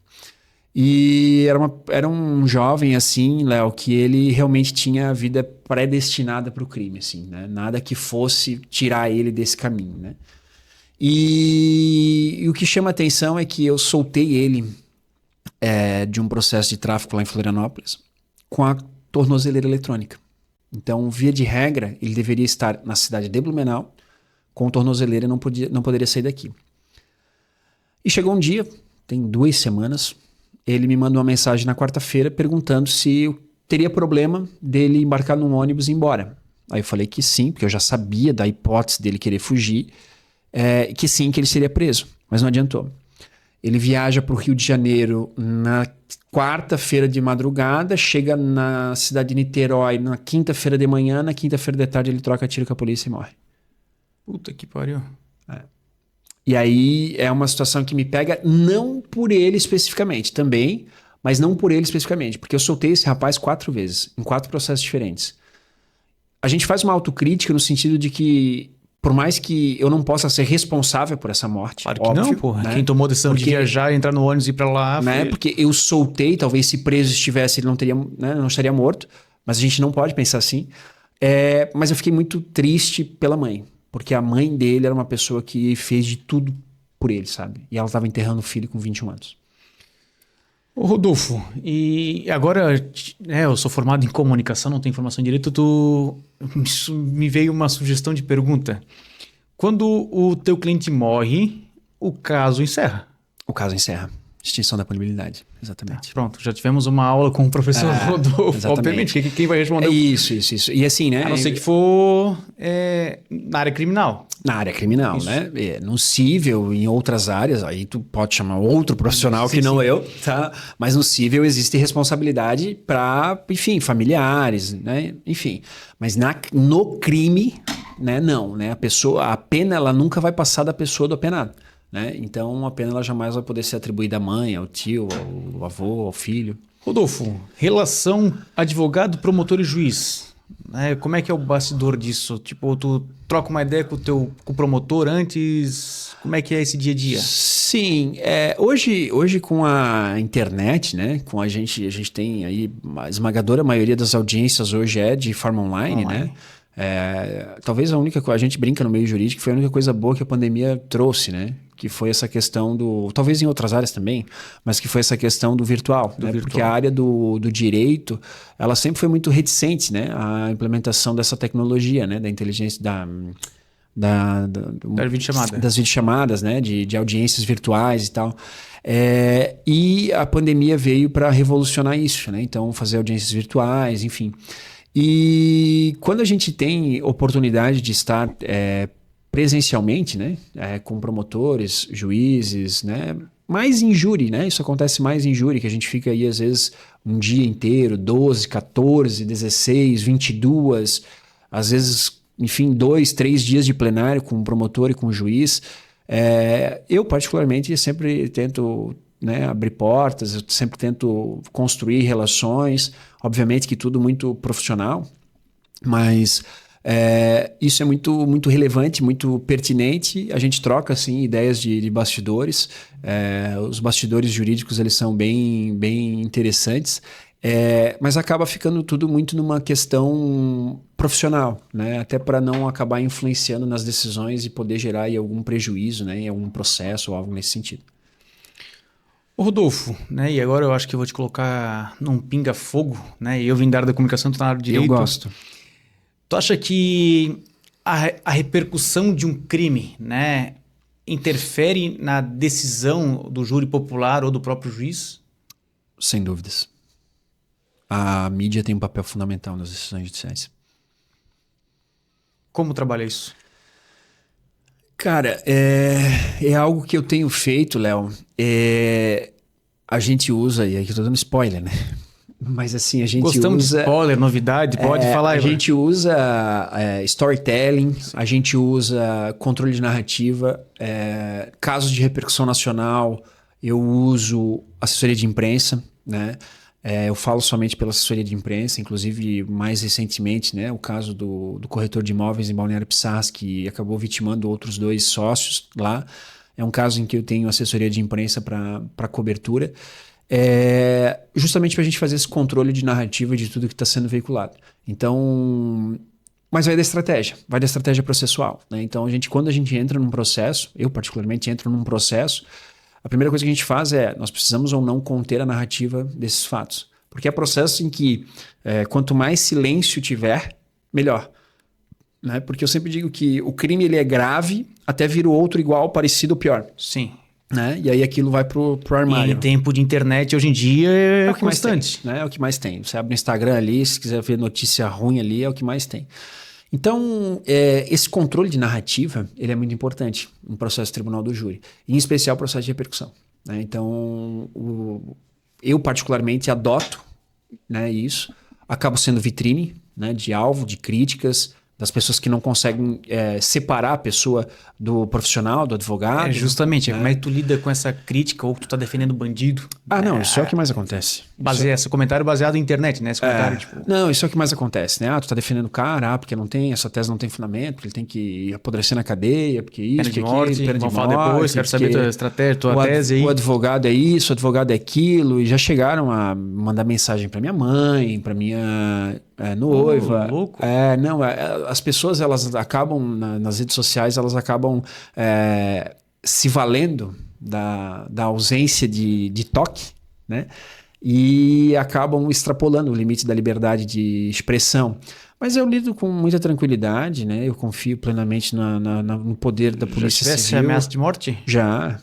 E era um jovem, assim, Léo, que ele realmente tinha a vida predestinada para o crime, assim, né? Nada que fosse tirar ele desse caminho, né? E o que chama atenção é que eu soltei ele de um processo de tráfico lá em Florianópolis com a tornozeleira eletrônica. Então, via de regra, ele deveria estar na cidade de Blumenau com tornozeleira e não poderia sair daqui. E chegou um dia, tem 2 semanas, ele me mandou uma mensagem na quarta-feira perguntando se eu teria problema dele embarcar num ônibus e ir embora. Aí eu falei que sim, porque eu já sabia da hipótese dele querer fugir, que sim, que ele seria preso, mas não adiantou. Ele viaja para o Rio de Janeiro na quarta-feira de madrugada, chega na cidade de Niterói na quinta-feira de manhã, na quinta-feira de tarde ele troca tiro com a polícia e morre. Puta que pariu. E aí é uma situação que me pega não por ele especificamente, também, mas não por ele especificamente, porque eu soltei esse rapaz 4 vezes, em 4 processos diferentes. A gente faz uma autocrítica no sentido de que, por mais que eu não possa ser responsável por essa morte, claro que óbvio, não, porra. Né? Quem tomou a decisão de viajar, entrar no ônibus e ir pra lá... Né? Foi... Porque eu soltei, talvez se preso estivesse, ele não estaria morto, mas a gente não pode pensar assim. Mas eu fiquei muito triste pela mãe, porque a mãe dele era uma pessoa que fez de tudo por ele, sabe? E ela estava enterrando o filho com 21 anos. Ô Rodolfo, e agora, né, eu sou formado em comunicação, não tenho formação em direito, me veio uma sugestão de pergunta. Quando o teu cliente morre, o caso encerra. O caso encerra. Extinção da punibilidade, exatamente. Pronto, já tivemos uma aula com o professor Rodolfo, exatamente. obviamente, quem vai responder? Isso. E assim, né? A não ser que for na área criminal. Na área criminal, Isso. né? No cível, em outras áreas, aí tu pode chamar outro profissional que não eu, tá? Mas no cível existe responsabilidade para, enfim, familiares, né? Enfim. Mas no crime, né? Não, né? A pena, ela nunca vai passar da pessoa do apenado. Né? Então, a pena ela jamais vai poder ser atribuída à mãe, ao tio, ao avô, ao filho. Rodolfo, relação advogado, promotor e juiz. Como é que é o bastidor disso? Tipo, tu troca uma ideia com o promotor antes? Como é que é esse dia a dia? Sim, hoje com a internet, né? Com a gente tem aí a esmagadora maioria das audiências hoje é de forma online. Né? Talvez a gente brinca no meio jurídico, foi a única coisa boa que a pandemia trouxe, né? Que foi essa questão talvez em outras áreas também, mas que foi essa questão do virtual, né? Porque a área do direito, ela sempre foi muito reticente, né? À implementação dessa tecnologia, né? Da inteligência, das videochamadas, né? De audiências virtuais e tal. E a pandemia veio para revolucionar isso, né? Então, fazer audiências virtuais, enfim. E quando a gente tem oportunidade de estar presencialmente, né, com promotores, juízes, né, mais em júri, né, isso acontece mais em júri, que a gente fica aí às vezes um dia inteiro, 12, 14, 16, 22, às vezes, enfim, 2, 3 dias de plenário com o promotor e com o juiz. Eu particularmente sempre tento, né, abrir portas, eu sempre tento construir relações, obviamente que tudo muito profissional, mas isso é muito, muito relevante, muito pertinente. A gente troca assim, ideias de bastidores. Os bastidores jurídicos eles são bem, bem interessantes, mas acaba ficando tudo muito numa questão profissional, né? Até para não acabar influenciando nas decisões e poder gerar aí algum prejuízo, né? Em algum processo ou algo nesse sentido. Ô Rodolfo, né? E agora eu acho que eu vou te colocar num pinga-fogo, né? Eu vim da área da comunicação, tu tá na área de direito. Eu gosto. Tu acha que a repercussão de um crime, né, interfere na decisão do júri popular ou do próprio juiz? Sem dúvidas. A mídia tem um papel fundamental nas decisões judiciais. Como trabalha isso? Cara, é algo que eu tenho feito, Léo. A gente usa, e aqui eu tô dando spoiler, né? Mas assim, a gente Gostamos usa... de spoiler, novidade, pode falar aí. A gente usa storytelling, a gente usa controle de narrativa, casos de repercussão nacional, eu uso assessoria de imprensa, né? Eu falo somente pela assessoria de imprensa, inclusive mais recentemente, né, o caso do corretor de imóveis em Balneário Pissarras, que acabou vitimando outros 2 sócios lá. É um caso em que eu tenho assessoria de imprensa para cobertura. Justamente para a gente fazer esse controle de narrativa de tudo que está sendo veiculado. Então, mas vai da estratégia processual, né? Então, quando a gente entra num processo, eu particularmente entro num processo, a primeira coisa que a gente faz nós precisamos ou não conter a narrativa desses fatos. Porque é processo em que quanto mais silêncio tiver, melhor. Né? Porque eu sempre digo que o crime ele é grave até vir o outro igual, parecido ou pior. Sim. Né? E aí aquilo vai pro armário. E em tempo de internet hoje em dia é constante. Né? É o que mais tem. Você abre o Instagram ali, se quiser ver notícia ruim ali, é o que mais tem. Então, esse controle de narrativa, ele é muito importante no processo tribunal do júri. Em especial o processo de repercussão. Né? Então, eu particularmente adoto, né, isso. Acabo sendo vitrine, né, de alvo, de críticas, das pessoas que não conseguem separar a pessoa do profissional, do advogado. Justamente, né? Como é que tu lida com essa crítica ou que tu tá defendendo bandido? Não, isso é o que mais acontece. Esse comentário baseado na internet, né? Esse comentário, Não, isso é o que mais acontece, né? Tu tá defendendo o cara, porque essa tese não tem fundamento, porque ele tem que apodrecer na cadeia, porque isso, pena de morte, pena de vamos morte. falar depois, quero saber tua estratégia, tua tese aí. O advogado é isso, o advogado é aquilo, e já chegaram a mandar mensagem pra minha mãe, pra minha noiva. Louco. As pessoas, elas acabam, nas redes sociais, elas acabam se valendo da ausência de toque, né? E acabam extrapolando o limite da liberdade de expressão. Mas eu lido com muita tranquilidade, né? Eu confio plenamente no poder da Polícia Já tivesse Civil. ameaça de morte? Já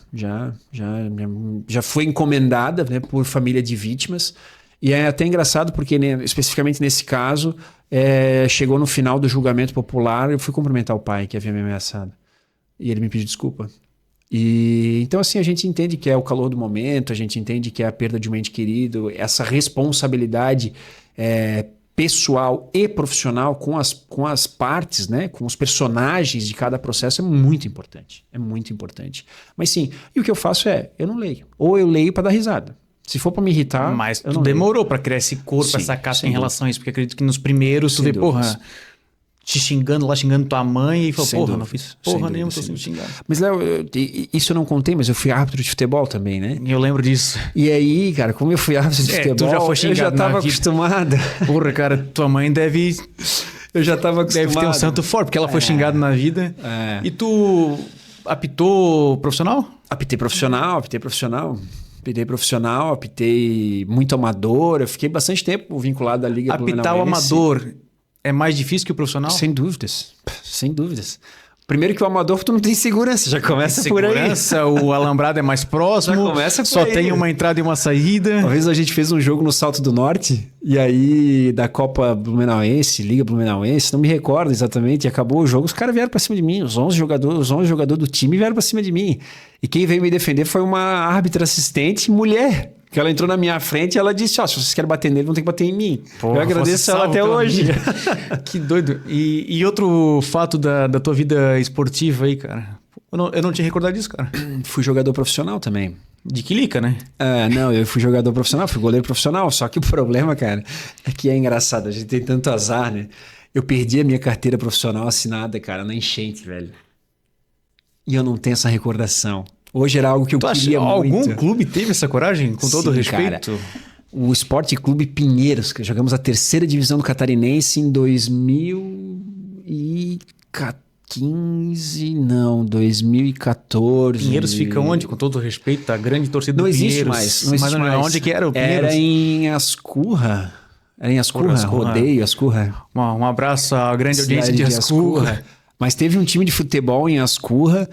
foi encomendada, né, por família de vítimas. E é até engraçado porque, né, especificamente nesse caso, chegou no final do julgamento popular, eu fui cumprimentar o pai que havia me ameaçado. E ele me pediu desculpa. E então, assim, a gente entende que é o calor do momento, a gente entende que é a perda de um ente querido, essa responsabilidade pessoal e profissional com as partes, né, com os personagens de cada processo é muito importante. É muito importante. Mas sim, e o que eu faço eu não leio. Ou eu leio para dar risada. Se for para me irritar, mas eu tu não demorou para criar esse corpo, Sim, essa casca sem em relação a isso, porque acredito que nos primeiros tu vê, porra, te xingando lá, xingando tua mãe e falou, porra, não fiz porra nenhuma, tô sendo xingado. Mas, Léo, isso eu não contei, mas eu fui árbitro de futebol também, né? Eu lembro disso. E aí, cara, como eu fui árbitro de futebol, tu já foi xingado, eu já tava acostumado. Porra, cara, tua mãe deve... Eu já tava acostumado. Deve ter um santo forte, porque ela foi xingada na vida. E tu apitou profissional? Apitei profissional. Apitei muito amador. Eu fiquei bastante tempo vinculado à Liga Blumenauense. Apitar o amador é mais difícil que o profissional? Sem dúvidas. Primeiro que o amador tu não tem segurança, já começa por aí. Segurança, o alambrado é mais próximo, já começa por só aí. tem uma entrada e uma saída. Uma vez a gente fez um jogo no Salto do Norte, e aí da Copa Blumenauense, Liga Blumenauense, não me recordo exatamente, e acabou o jogo, os caras vieram pra cima de mim, os 11 jogadores do time vieram pra cima de mim. E quem veio me defender foi uma árbitra assistente, mulher. Que ela entrou na minha frente e ela disse, se vocês querem bater nele, vão ter que bater em mim. Porra, eu agradeço ela até hoje. Que doido. E outro fato da tua vida esportiva aí, cara? Eu não tinha recordado disso, cara. Fui jogador profissional também. De quilica, né? Não, eu fui jogador profissional, fui goleiro profissional. Só que o problema, cara, é que é engraçado. A gente tem tanto azar, né? Eu perdi a minha carteira profissional assinada, cara, na enchente, velho. E eu não tenho essa recordação. Hoje era algo que eu queria muito. Algum clube teve essa coragem, com todo respeito? Cara, o Esporte Clube Pinheiros, que jogamos a 3ª divisão do Catarinense em 2014. Pinheiros fica onde, com todo respeito, a grande torcida do Pinheiros? Não existe mais. Onde que era o Pinheiros? Era em Ascurra. Rodeio, Ascurra. Um abraço à grande audiência de Ascurra. Mas teve um time de futebol em Ascurra,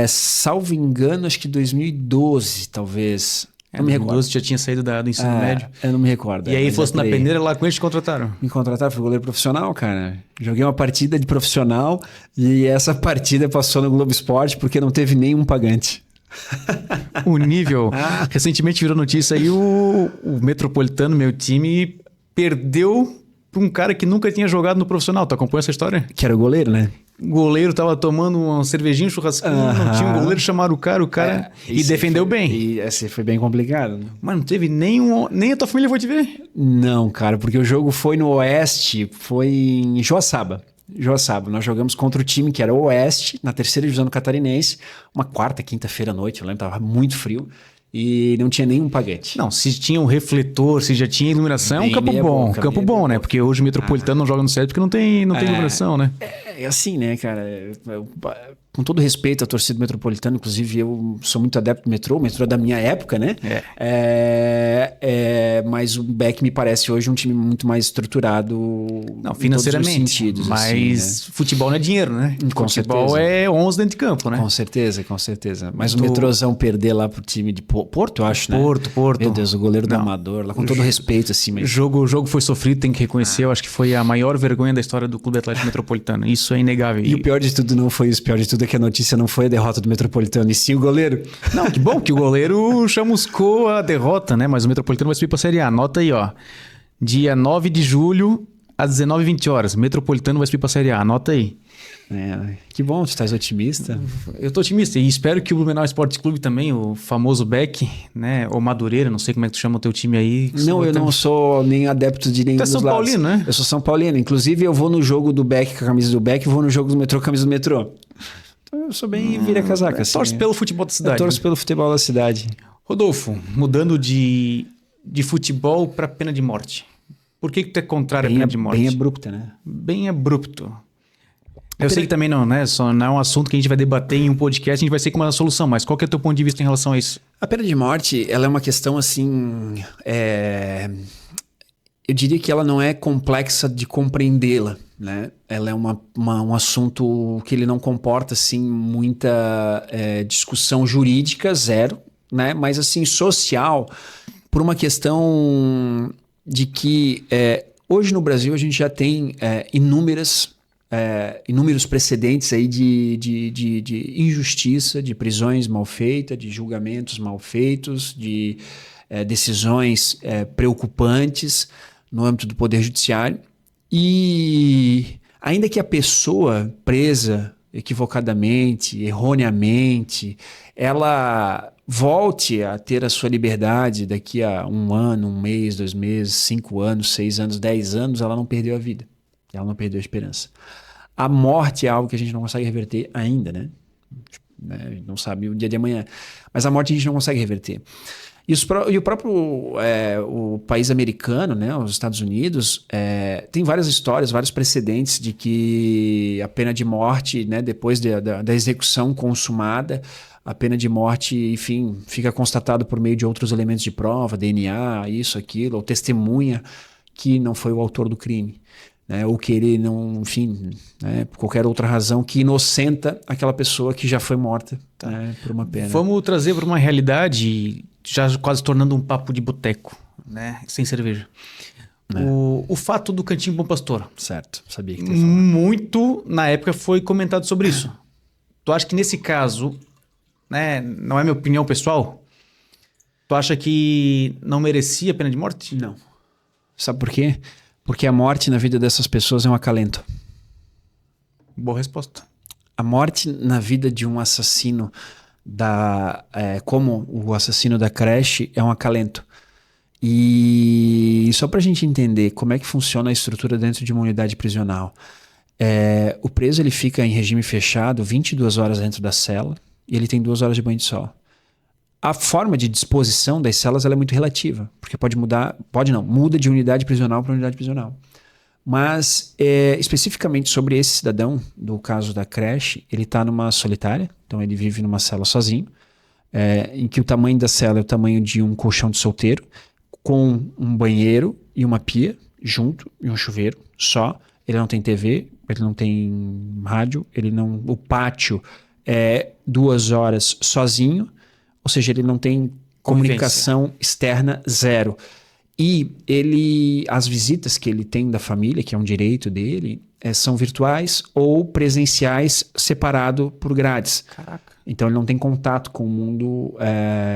salvo engano, acho que 2012, talvez. Não me recordo. 2012 já tinha saído do ensino médio. Eu não me recordo. E aí fosse na peneira lá com eles te contrataram? Me contrataram, fui goleiro profissional, cara. Joguei uma partida de profissional e essa partida passou no Globo Esporte porque não teve nenhum pagante. O nível... Recentemente virou notícia aí, o Metropolitano, meu time, perdeu para um cara que nunca tinha jogado no profissional. Tu acompanha essa história? Que era o goleiro, né? O goleiro tava tomando uma cervejinha, um churrasquinho, não tinha um goleiro, chamaram o cara e defendeu bem. E esse foi bem complicado, né? Mas não teve nem a tua família foi te ver? Não, cara, porque o jogo foi no Oeste, foi em Joaçaba. Nós jogamos contra o time que era o Oeste, na 3ª divisão do Catarinense, uma quinta-feira à noite, eu lembro, tava muito frio. E não tinha nenhum pagante. Não, se tinha um refletor, se já tinha iluminação, é um campo bom. Campo bom, né? Porque hoje o Metropolitano não joga no CED porque não tem iluminação, né? É assim, né, cara? Com todo respeito à torcida do Metropolitano, inclusive eu sou muito adepto do metrô, o metrô é da minha época, né? Mas o Beck me parece hoje um time muito mais estruturado. Não, financeiramente. Em todos os sentidos, mas assim, né? futebol não é dinheiro, né? Futebol é 11 dentro de campo, né? Com certeza. Mas o metrôzão perder lá pro time de Porto, eu acho, né? Porto. Meu Deus, o goleiro do Amador, lá com todo respeito, assim. Mas... O jogo foi sofrido, tem que reconhecer. Eu acho que foi a maior vergonha da história do Clube Atlético Metropolitano. Isso é inegável. E o pior de tudo não foi isso. O pior de tudo é que a notícia não foi a derrota do Metropolitano, e sim o goleiro. Não, que bom que o goleiro chamuscou a derrota, né? Mas o Metropolitano vai subir pra Série A. Anota aí, ó. Dia 9 de julho, às 19h20. Metropolitano vai subir pra Série A. Anota aí. Que bom, tu estás otimista. Eu tô otimista e espero que o Blumenau Esporte Clube também, o famoso Beck, né? Ou Madureira, não sei como é que tu chama o teu time aí. Não, eu não sou nem adepto de nenhum dos lados. Tu é São Paulino, né? Eu sou São Paulino. Inclusive, eu vou no jogo do Beck com a camisa do Beck e vou no jogo do Metrô com a camisa do Metrô. Então, eu sou bem vira-casaca. Assim, torce pelo futebol da cidade. Torço pelo futebol da cidade. Rodolfo, mudando de futebol para pena de morte. Por que tu é contrário à pena de morte? Bem abrupta, né? Bem abrupto. Eu sei que também não, né? Só não é um assunto que a gente vai debater em um podcast, a gente vai ser como uma solução, mas qual que é o teu ponto de vista em relação a isso? A pena de morte, ela é uma questão assim, eu diria que ela não é complexa de compreendê-la, né? Ela é um assunto que ele não comporta assim muita discussão jurídica, zero, né? Mas assim social, por uma questão de que hoje no Brasil a gente já tem inúmeros precedentes aí de injustiça, de prisões mal feitas, de julgamentos mal feitos, de decisões preocupantes no âmbito do Poder Judiciário. E ainda que a pessoa presa equivocadamente, erroneamente, ela volte a ter a sua liberdade daqui a 1 ano, 1 mês, 2 meses, 5 anos, 6 anos, 10 anos, ela não perdeu a vida. Ela não perdeu a esperança. A morte é algo que a gente não consegue reverter ainda, né? A gente não sabe o dia de amanhã. Mas a morte a gente não consegue reverter. E o próprio o país americano, né, os Estados Unidos, tem várias histórias, vários precedentes de que a pena de morte, né, depois da execução consumada, a pena de morte, enfim, fica constatado por meio de outros elementos de prova, DNA, isso, aquilo, ou testemunha que não foi o autor do crime. Né, ou que ele não, enfim, né, por qualquer outra razão que inocenta aquela pessoa que já foi morta, né, por uma pena. Vamos trazer para uma realidade, já quase tornando um papo de boteco, né, sem cerveja. O fato do Cantinho Bom Pastor. Certo, sabia que ia falar. Muito, na época, foi comentado sobre isso. Tu acha que nesse caso, né, não é minha opinião pessoal, tu acha que não merecia pena de morte? Não. Sabe por quê? Porque a morte na vida dessas pessoas é um acalento. Boa resposta. A morte na vida de um assassino, como o assassino da creche, é um acalento. E só pra gente entender como é que funciona a estrutura dentro de uma unidade prisional. O preso ele fica em regime fechado 22 horas dentro da cela e ele tem 2 horas de banho de sol. A forma de disposição das celas ela é muito relativa, porque muda de unidade prisional para unidade prisional. Mas, especificamente sobre esse cidadão, do caso da creche, ele está numa solitária, então ele vive numa cela sozinho, em que o tamanho da cela é o tamanho de um colchão de solteiro, com um banheiro e uma pia junto, e um chuveiro só. Ele não tem TV, ele não tem rádio, o pátio é 2 horas sozinho, ou seja, ele não tem comunicação externa, zero. E as visitas que ele tem da família, que é um direito dele, são virtuais ou presenciais, separado por grades. Caraca. Então ele não tem contato com o mundo,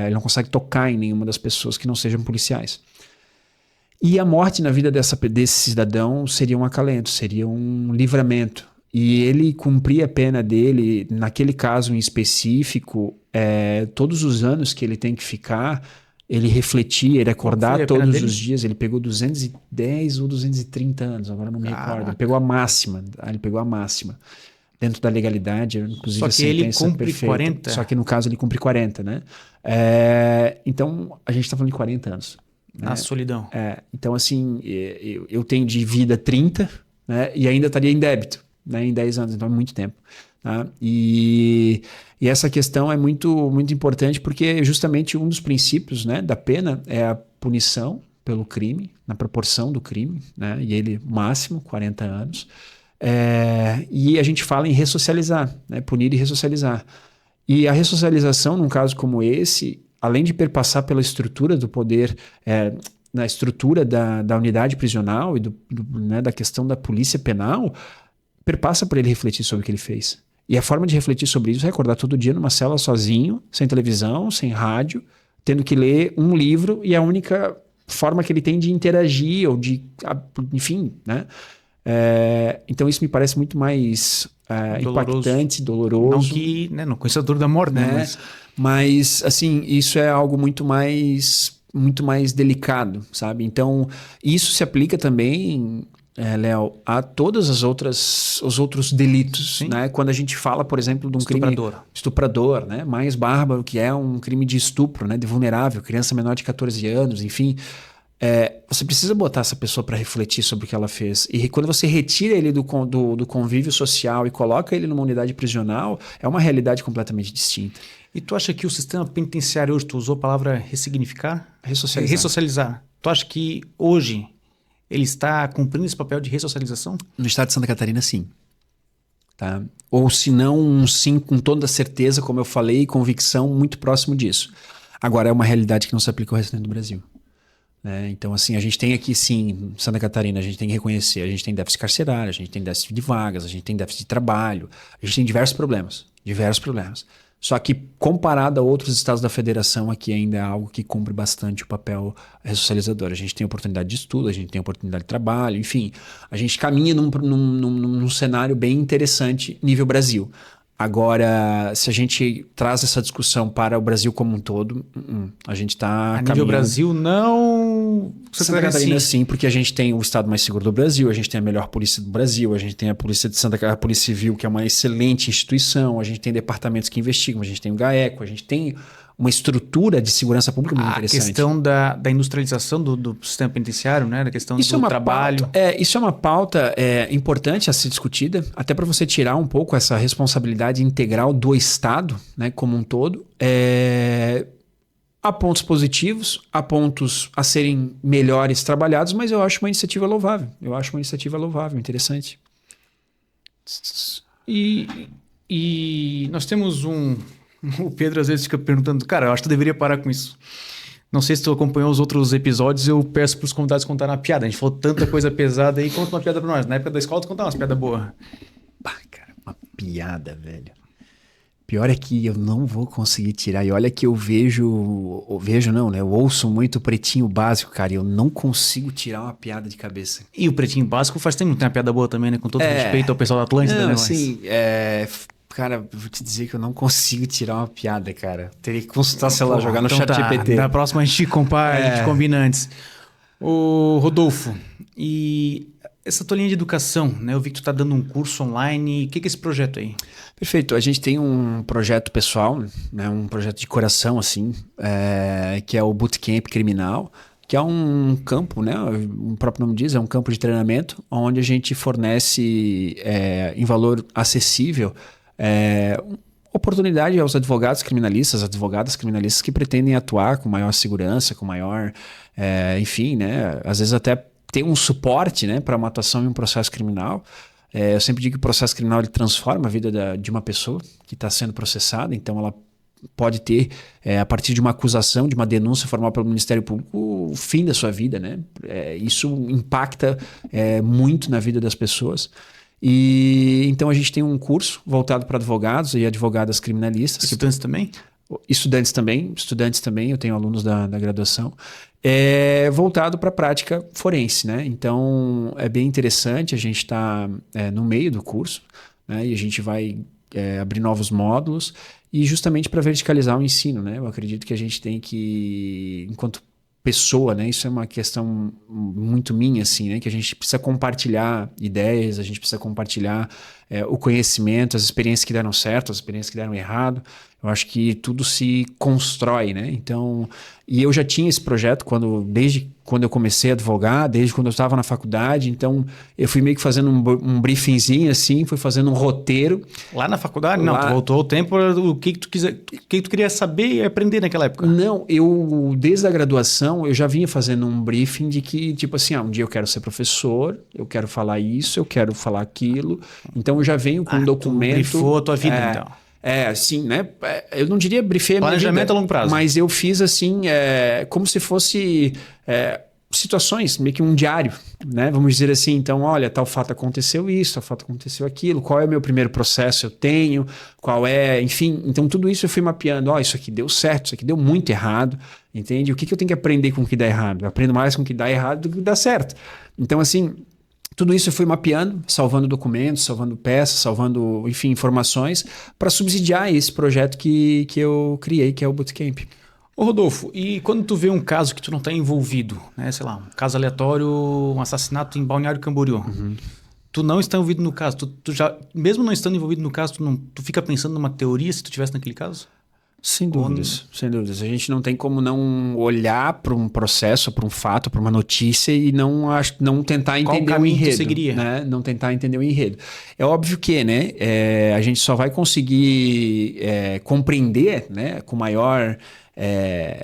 ele não consegue tocar em nenhuma das pessoas que não sejam policiais. E a morte na vida desse cidadão seria um acalento, seria um livramento. E ele cumprir a pena dele, naquele caso em específico, todos os anos que ele tem que ficar, ele refletir, ele acordar todos os dias. Ele pegou 210 ou 230 anos, agora não me recordo. Ele pegou a máxima. Dentro da legalidade, inclusive só que ele cumpre perfeita. 40. Só que no caso ele cumpre 40, né? Então a gente está falando de 40 anos. Né? A solidão. Então assim, eu tenho de vida 30, né? E ainda estaria em débito. Né, em 10 anos, então é muito tempo. Tá? E essa questão é muito, muito importante porque justamente um dos princípios, né, da pena é a punição pelo crime, na proporção do crime, né, e ele máximo 40 anos. E a gente fala em ressocializar, né, punir e ressocializar. E a ressocialização, num caso como esse, além de perpassar pela estrutura do poder, na estrutura da unidade prisional e né, da questão da polícia penal, perpassa por ele refletir sobre o que ele fez. E a forma de refletir sobre isso é acordar todo dia numa cela sozinho, sem televisão, sem rádio, tendo que ler um livro e a única forma que ele tem de interagir ou enfim, né? Então isso me parece muito mais impactante, doloroso. Não que, né, não conheça a dor da morte, né? Mas assim, isso é algo muito mais delicado, sabe? Então isso se aplica também... Léo, a todas os outros delitos, né? Quando a gente fala, por exemplo, de um crime estuprador, né? Mais bárbaro, que é um crime de estupro, né? De vulnerável, criança menor de 14 anos, enfim. você precisa botar essa pessoa para refletir sobre o que ela fez. E quando você retira ele do convívio social e coloca ele numa unidade prisional, é uma realidade completamente distinta. E tu acha que o sistema penitenciário hoje, tu usou a palavra ressignificar? Ressocializar. Tu acha que hoje ele está cumprindo esse papel de ressocialização? No estado de Santa Catarina, sim. Tá? Ou se não, um sim com toda certeza, como eu falei, e convicção muito próximo disso. Agora, é uma realidade que não se aplica ao restante do Brasil. Né? Então, assim, a gente tem aqui, sim, Santa Catarina, a gente tem que reconhecer, a gente tem déficit carcerário, a gente tem déficit de vagas, a gente tem déficit de trabalho, a gente tem diversos problemas. Só que, comparado a outros estados da federação, aqui ainda é algo que cumpre bastante o papel ressocializador. A gente tem oportunidade de estudo, a gente tem oportunidade de trabalho, enfim, a gente caminha num cenário bem interessante nível Brasil. Agora, se a gente traz essa discussão para o Brasil como um todo, a gente está caminhando... A nível Brasil, não... Santa Catarina, sim, porque a gente tem o estado mais seguro do Brasil, a gente tem a melhor polícia do Brasil, a gente tem a polícia de Santa Catarina, a Polícia Civil, que é uma excelente instituição, a gente tem departamentos que investigam, a gente tem o GAECO, a gente tem uma estrutura de segurança pública muito interessante. A questão da industrialização do sistema penitenciário, né? Da questão do trabalho. Isso é uma pauta importante a ser discutida, até para você tirar um pouco essa responsabilidade integral do Estado, né, como um todo. Há pontos positivos, há pontos a serem melhores trabalhados, mas eu acho uma iniciativa louvável. Interessante. E nós temos O Pedro às vezes fica perguntando, cara, eu acho que tu deveria parar com isso. Não sei se tu acompanhou os outros episódios, eu peço pros convidados contarem uma piada. A gente falou tanta coisa pesada aí, conta uma piada pra nós. Na época da escola, tu contava umas piadas boas. Cara, uma piada, velho. Pior é que eu não vou conseguir tirar. E olha que eu ouço muito o Pretinho Básico, cara, e eu não consigo tirar uma piada de cabeça. E o Pretinho Básico faz tempo que tem uma piada boa também, né? Com todo respeito ao pessoal da Atlântida, não, né? Assim, cara, vou te dizer que eu não consigo tirar uma piada, cara. Teria que consultar, sei lá, jogar no chat GPT. Na próxima a gente a gente combina antes. Ô, Rodolfo, e essa tua linha de educação, né? Eu vi que tu tá dando um curso online. O que é esse projeto aí? Perfeito. A gente tem um projeto pessoal, né? Um projeto de coração, assim, que é o Bootcamp Criminal, que é um campo, né? O próprio nome diz, é um campo de treinamento, onde a gente fornece em valor acessível oportunidade aos advogadas criminalistas que pretendem atuar com maior segurança, com maior, enfim, né, às vezes até ter um suporte, né, para uma atuação em um processo criminal. Eu sempre digo que o processo criminal ele transforma a vida de uma pessoa que está sendo processada, então ela pode ter, a partir de uma acusação, de uma denúncia formal pelo Ministério Público, o fim da sua vida, né? Isso impacta muito na vida das pessoas. E então a gente tem um curso voltado para advogados e advogadas criminalistas. Estudantes também? Estudantes também, eu tenho alunos da graduação, voltado para a prática forense, né? Então é bem interessante, a gente está no meio do curso, né? E a gente vai abrir novos módulos e justamente para verticalizar o ensino, né? Eu acredito que a gente tem que, enquanto pessoa, né? Isso é uma questão muito minha, assim, né? Que a gente precisa compartilhar ideias, a gente precisa compartilhar o conhecimento, as experiências que deram certo, as experiências que deram errado. Eu acho que tudo se constrói, né? Então, e eu já tinha esse projeto desde quando eu comecei a advogar, desde quando eu estava na faculdade. Então, eu fui meio que fazendo um briefingzinho, assim, fui fazendo um roteiro. Lá na faculdade? Não, tu voltou ao tempo, o que tu queria saber e aprender naquela época? Não, desde a graduação, eu já vinha fazendo um briefing de que, tipo assim, um dia eu quero ser professor, eu quero falar isso, eu quero falar aquilo. Então, eu já venho com um documento... Tu brifou a tua vida, então. Sim, né? Eu não diria briefei a minha vida. Planejamento a longo prazo. Mas eu fiz assim, como se fosse situações, meio que um diário, né? Vamos dizer assim, então, olha, tal fato aconteceu isso, tal fato aconteceu aquilo, qual é o meu primeiro processo eu tenho, enfim, então tudo isso eu fui mapeando, isso aqui deu certo, isso aqui deu muito errado, entende? O que eu tenho que aprender com o que dá errado? Eu aprendo mais com o que dá errado do que dá certo. Então, assim... Tudo isso eu fui mapeando, salvando documentos, salvando peças, salvando, enfim, informações para subsidiar esse projeto que eu criei, que é o Bootcamp. Ô Rodolfo, e quando tu vê um caso que tu não está envolvido, né, sei lá, um caso aleatório, um assassinato em Balneário Camboriú, tu não está envolvido no caso, tu já, mesmo não estando envolvido no caso, tu fica pensando numa teoria se tu estivesse naquele caso? Sem dúvidas, sem dúvidas. A gente não tem como não olhar para um processo, para um fato, para uma notícia e não tentar entender o enredo. Seguiria? Né? Não tentar entender o enredo. É óbvio que, né, a gente só vai conseguir compreender, né, com maior,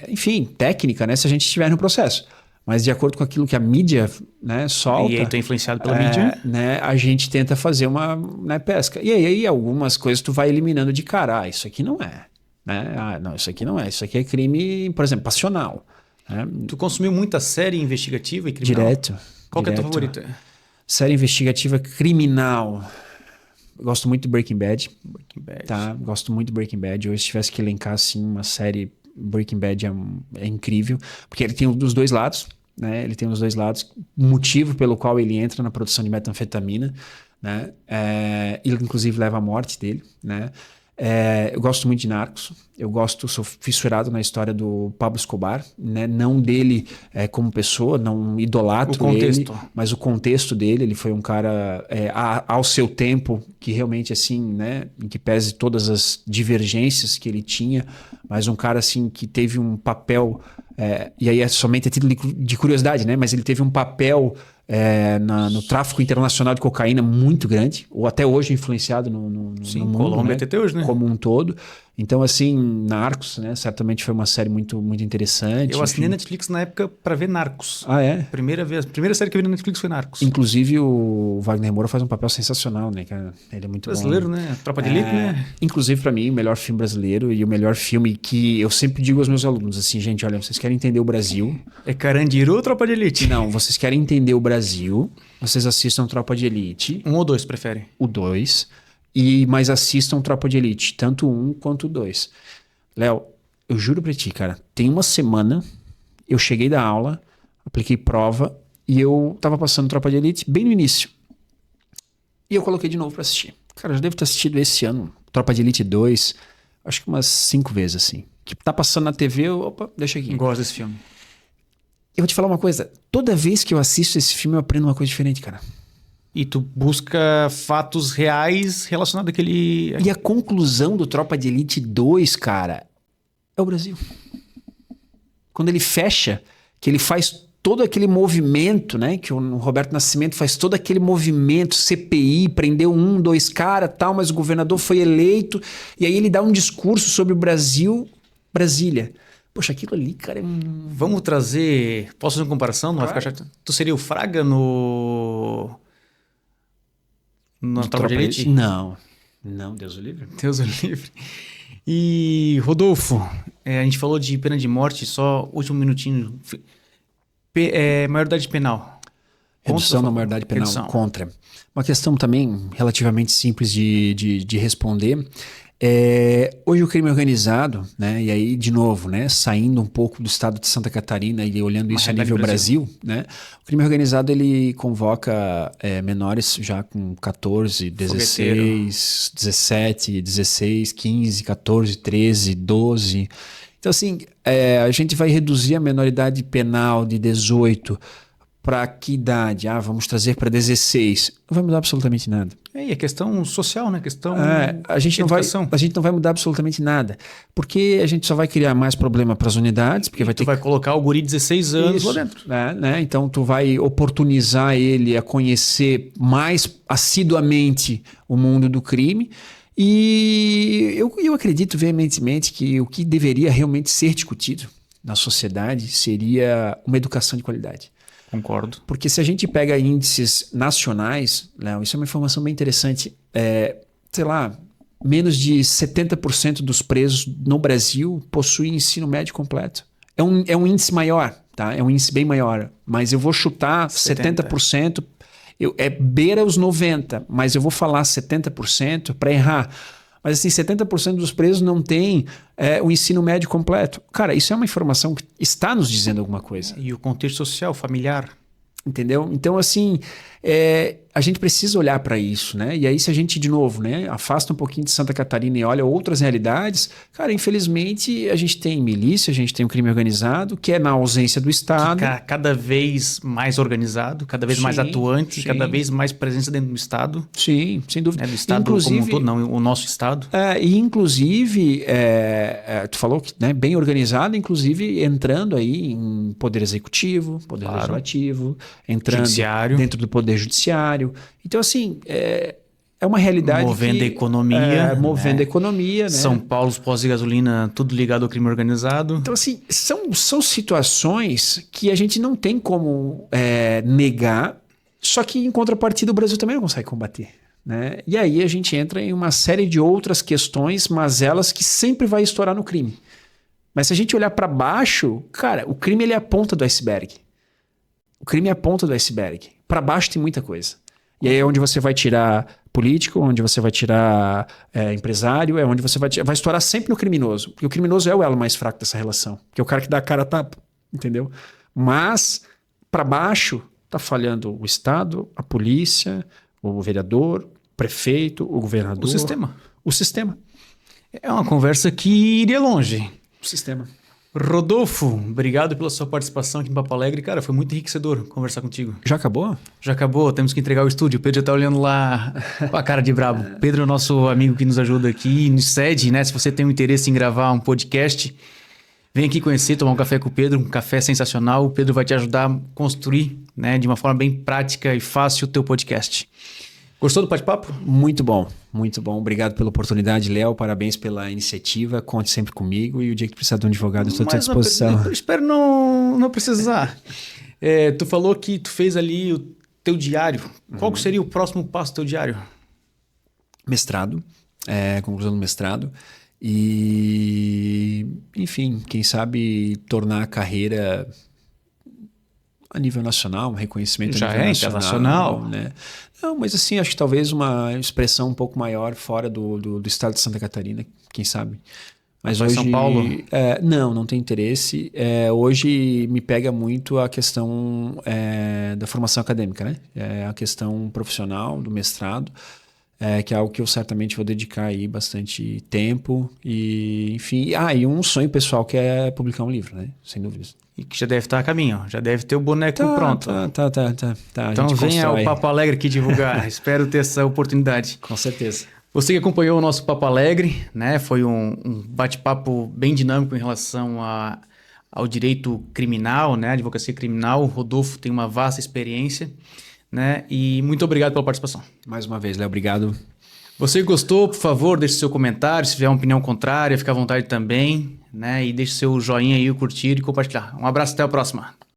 enfim, técnica, né, se a gente estiver no processo. Mas de acordo com aquilo que a mídia, né, solta... E aí tu é influenciado pela mídia? Né, a gente tenta fazer uma, né, pesca. E aí algumas coisas tu vai eliminando de cara. Isso aqui não é. Né? Não, isso aqui não é. Isso aqui é crime, por exemplo, passional. Né? Tu consumiu muita série investigativa e criminal? Direto. Qual que é a tua favorita? Série investigativa criminal. Eu gosto muito do Breaking Bad. Breaking Bad. Tá? Gosto muito do Breaking Bad. Hoje, se tivesse que elencar assim, uma série, Breaking Bad é incrível. Porque ele tem os dois lados. Né? Ele tem os dois lados. O motivo pelo qual ele entra na produção de metanfetamina. Né? Ele, inclusive, leva à morte dele. Né? Eu gosto muito de Narcos, sou fissurado na história do Pablo Escobar, né? Não dele como pessoa, não idolatro ele, mas o contexto dele. Ele foi um cara ao seu tempo que realmente assim, né, em que pese todas as divergências que ele tinha, mas um cara assim que teve um papel, e aí é somente a título de curiosidade, né? Mas ele teve um papel no tráfico internacional de cocaína muito grande, ou até hoje influenciado no mundo, Colômbia, né? até hoje, né? Como um todo. Então, assim, Narcos, né? Certamente foi uma série muito, muito interessante. Eu assinei Netflix na época para ver Narcos. Ah, é? Primeira série que eu vi na Netflix foi Narcos. Inclusive, o Wagner Moura faz um papel sensacional, né, cara? Ele é muito brasileiro, bom. né? Tropa de Elite, né? Inclusive, para mim, o melhor filme brasileiro e o melhor filme que eu sempre digo aos meus alunos, assim, gente, olha, vocês querem entender o Brasil... É Carandiru ou Tropa de Elite? Não, vocês querem entender o Brasil, vocês assistam Tropa de Elite. 1 ou 2, prefere? O 2. Mas assistam Tropa de Elite, tanto o 1 quanto o 2. Léo, eu juro pra ti, cara, tem uma semana eu cheguei da aula, apliquei prova e eu tava passando Tropa de Elite bem no início. E eu coloquei de novo pra assistir. Cara, eu já devo ter assistido esse ano Tropa de Elite 2, acho que umas 5 vezes, assim. Que tá passando na TV, opa, deixa aqui. Gosto desse filme. Eu vou te falar uma coisa, toda vez que eu assisto esse filme eu aprendo uma coisa diferente, cara. E tu busca fatos reais relacionados àquele... E a conclusão do Tropa de Elite 2, cara, é o Brasil. Quando ele fecha, que ele faz todo aquele movimento, né? Que o Roberto Nascimento faz todo aquele movimento, CPI, prendeu 1, 2 caras, tal, mas o governador foi eleito. E aí ele dá um discurso sobre o Brasil, Brasília. Poxa, aquilo ali, cara, Vamos trazer... Posso fazer uma comparação? Não vai ficar chato? Tu seria o Fraga no Tropa de Elite? Não, Deus o livre. Deus o livre. E, Rodolfo, a gente falou de pena de morte, só último minutinho. Maioridade penal. Redução da maioridade penal. Redução. Contra. Uma questão também relativamente simples de responder. Hoje o crime organizado, né, e aí de novo, né, saindo um pouco do estado de Santa Catarina e olhando isso a nível Brasil, né, o crime organizado ele convoca menores já com 14, 16, 17, 16, 15, 14, 13, 12. Então assim, a gente vai reduzir a menoridade penal de 18 para que idade? Vamos trazer para 16. Não vai mudar absolutamente nada. E a questão social, né? Questão a gente não vai mudar absolutamente nada. Porque a gente só vai criar mais problema para as unidades. Porque vai colocar o guri de 16 anos lá dentro. Né? Então tu vai oportunizar ele a conhecer mais assiduamente o mundo do crime. E eu acredito veementemente que o que deveria realmente ser discutido na sociedade seria uma educação de qualidade. Concordo. Porque se a gente pega índices nacionais, Léo, isso é uma informação bem interessante, sei lá, menos de 70% dos presos no Brasil possuem ensino médio completo. É um índice maior, tá? É um índice bem maior, mas eu vou chutar 70%, beira os 90%, mas eu vou falar 70% para errar. Mas assim, 70% dos presos não têm o ensino médio completo. Cara, isso é uma informação que está nos dizendo alguma coisa. E o contexto social, familiar. Entendeu? Então, assim, a gente precisa olhar para isso, né? E aí se a gente, de novo, né, afasta um pouquinho de Santa Catarina e olha outras realidades, cara, infelizmente a gente tem milícia, a gente tem o crime organizado, que é na ausência do Estado. Cada vez mais organizado, cada vez mais atuante, cada vez mais presença dentro do Estado. Sim, sem dúvida. Do Estado inclusive, como um todo, não, o nosso Estado. E inclusive, tu falou que, né, bem organizado, inclusive entrando aí em poder executivo, poder legislativo, entrando dentro do poder judiciário. Então, assim, é uma realidade movendo a economia. Movendo a economia, né? São Paulo, os postos de gasolina, tudo ligado ao crime organizado. Então, assim, são situações que a gente não tem como negar, só que em contrapartida o Brasil também não consegue combater. Né? E aí a gente entra em uma série de outras questões, mas elas que sempre vai estourar no crime. Mas se a gente olhar para baixo, cara, o crime ele é a ponta do iceberg. O crime é a ponta do iceberg. Para baixo tem muita coisa. E aí é onde você vai tirar político, onde você vai tirar empresário, é onde você vai estourar sempre no criminoso. Porque o criminoso é o elo mais fraco dessa relação. Porque é o cara que dá a cara a tapa, entendeu? Mas, para baixo, tá falhando o Estado, a polícia, o vereador, o prefeito, o governador. O sistema. É uma conversa que iria longe. O sistema. Rodolfo, obrigado pela sua participação aqui em Papo Alegre. Cara, foi muito enriquecedor conversar contigo. Já acabou? Já acabou, temos que entregar o estúdio. O Pedro já tá olhando lá com a cara de brabo. Pedro é o nosso amigo que nos ajuda aqui, nos cede, né? Se você tem um interesse em gravar um podcast, vem aqui conhecer, tomar um café com o Pedro, um café sensacional. O Pedro vai te ajudar a construir, né, de uma forma bem prática e fácil o teu podcast. Gostou do bate-papo? Muito bom, muito bom. Obrigado pela oportunidade, Léo. Parabéns pela iniciativa. Conte sempre comigo e o dia que precisar de um advogado, eu estou à tua disposição. Eu espero não precisar. Tu falou que tu fez ali o teu diário. Qual que seria o próximo passo do teu diário? Mestrado, conclusão do mestrado. E, enfim, quem sabe tornar a carreira a nível nacional, um reconhecimento a nível internacional, né? Não, mas assim, acho que talvez uma expressão um pouco maior fora do estado de Santa Catarina, quem sabe. Mas hoje, São Paulo? Não tem interesse. Hoje me pega muito a questão da formação acadêmica, né? A questão profissional do mestrado, que é algo que eu certamente vou dedicar aí bastante tempo. E, enfim, e um sonho pessoal que é publicar um livro, né? Sem dúvidas. E que já deve estar a caminho, já deve ter o boneco pronto. Tá. Então venha ao Papo Alegre aqui divulgar. Espero ter essa oportunidade. Com certeza. Você que acompanhou o nosso Papo Alegre, né? Foi um bate-papo bem dinâmico em relação ao direito criminal, né? Advocacia criminal. O Rodolfo tem uma vasta experiência, né? E muito obrigado pela participação. Mais uma vez, Léo, obrigado. Você que gostou, por favor, deixe seu comentário. Se tiver uma opinião contrária, fique à vontade também, né? E deixe seu joinha aí, o curtir e compartilhar. Um abraço, até a próxima.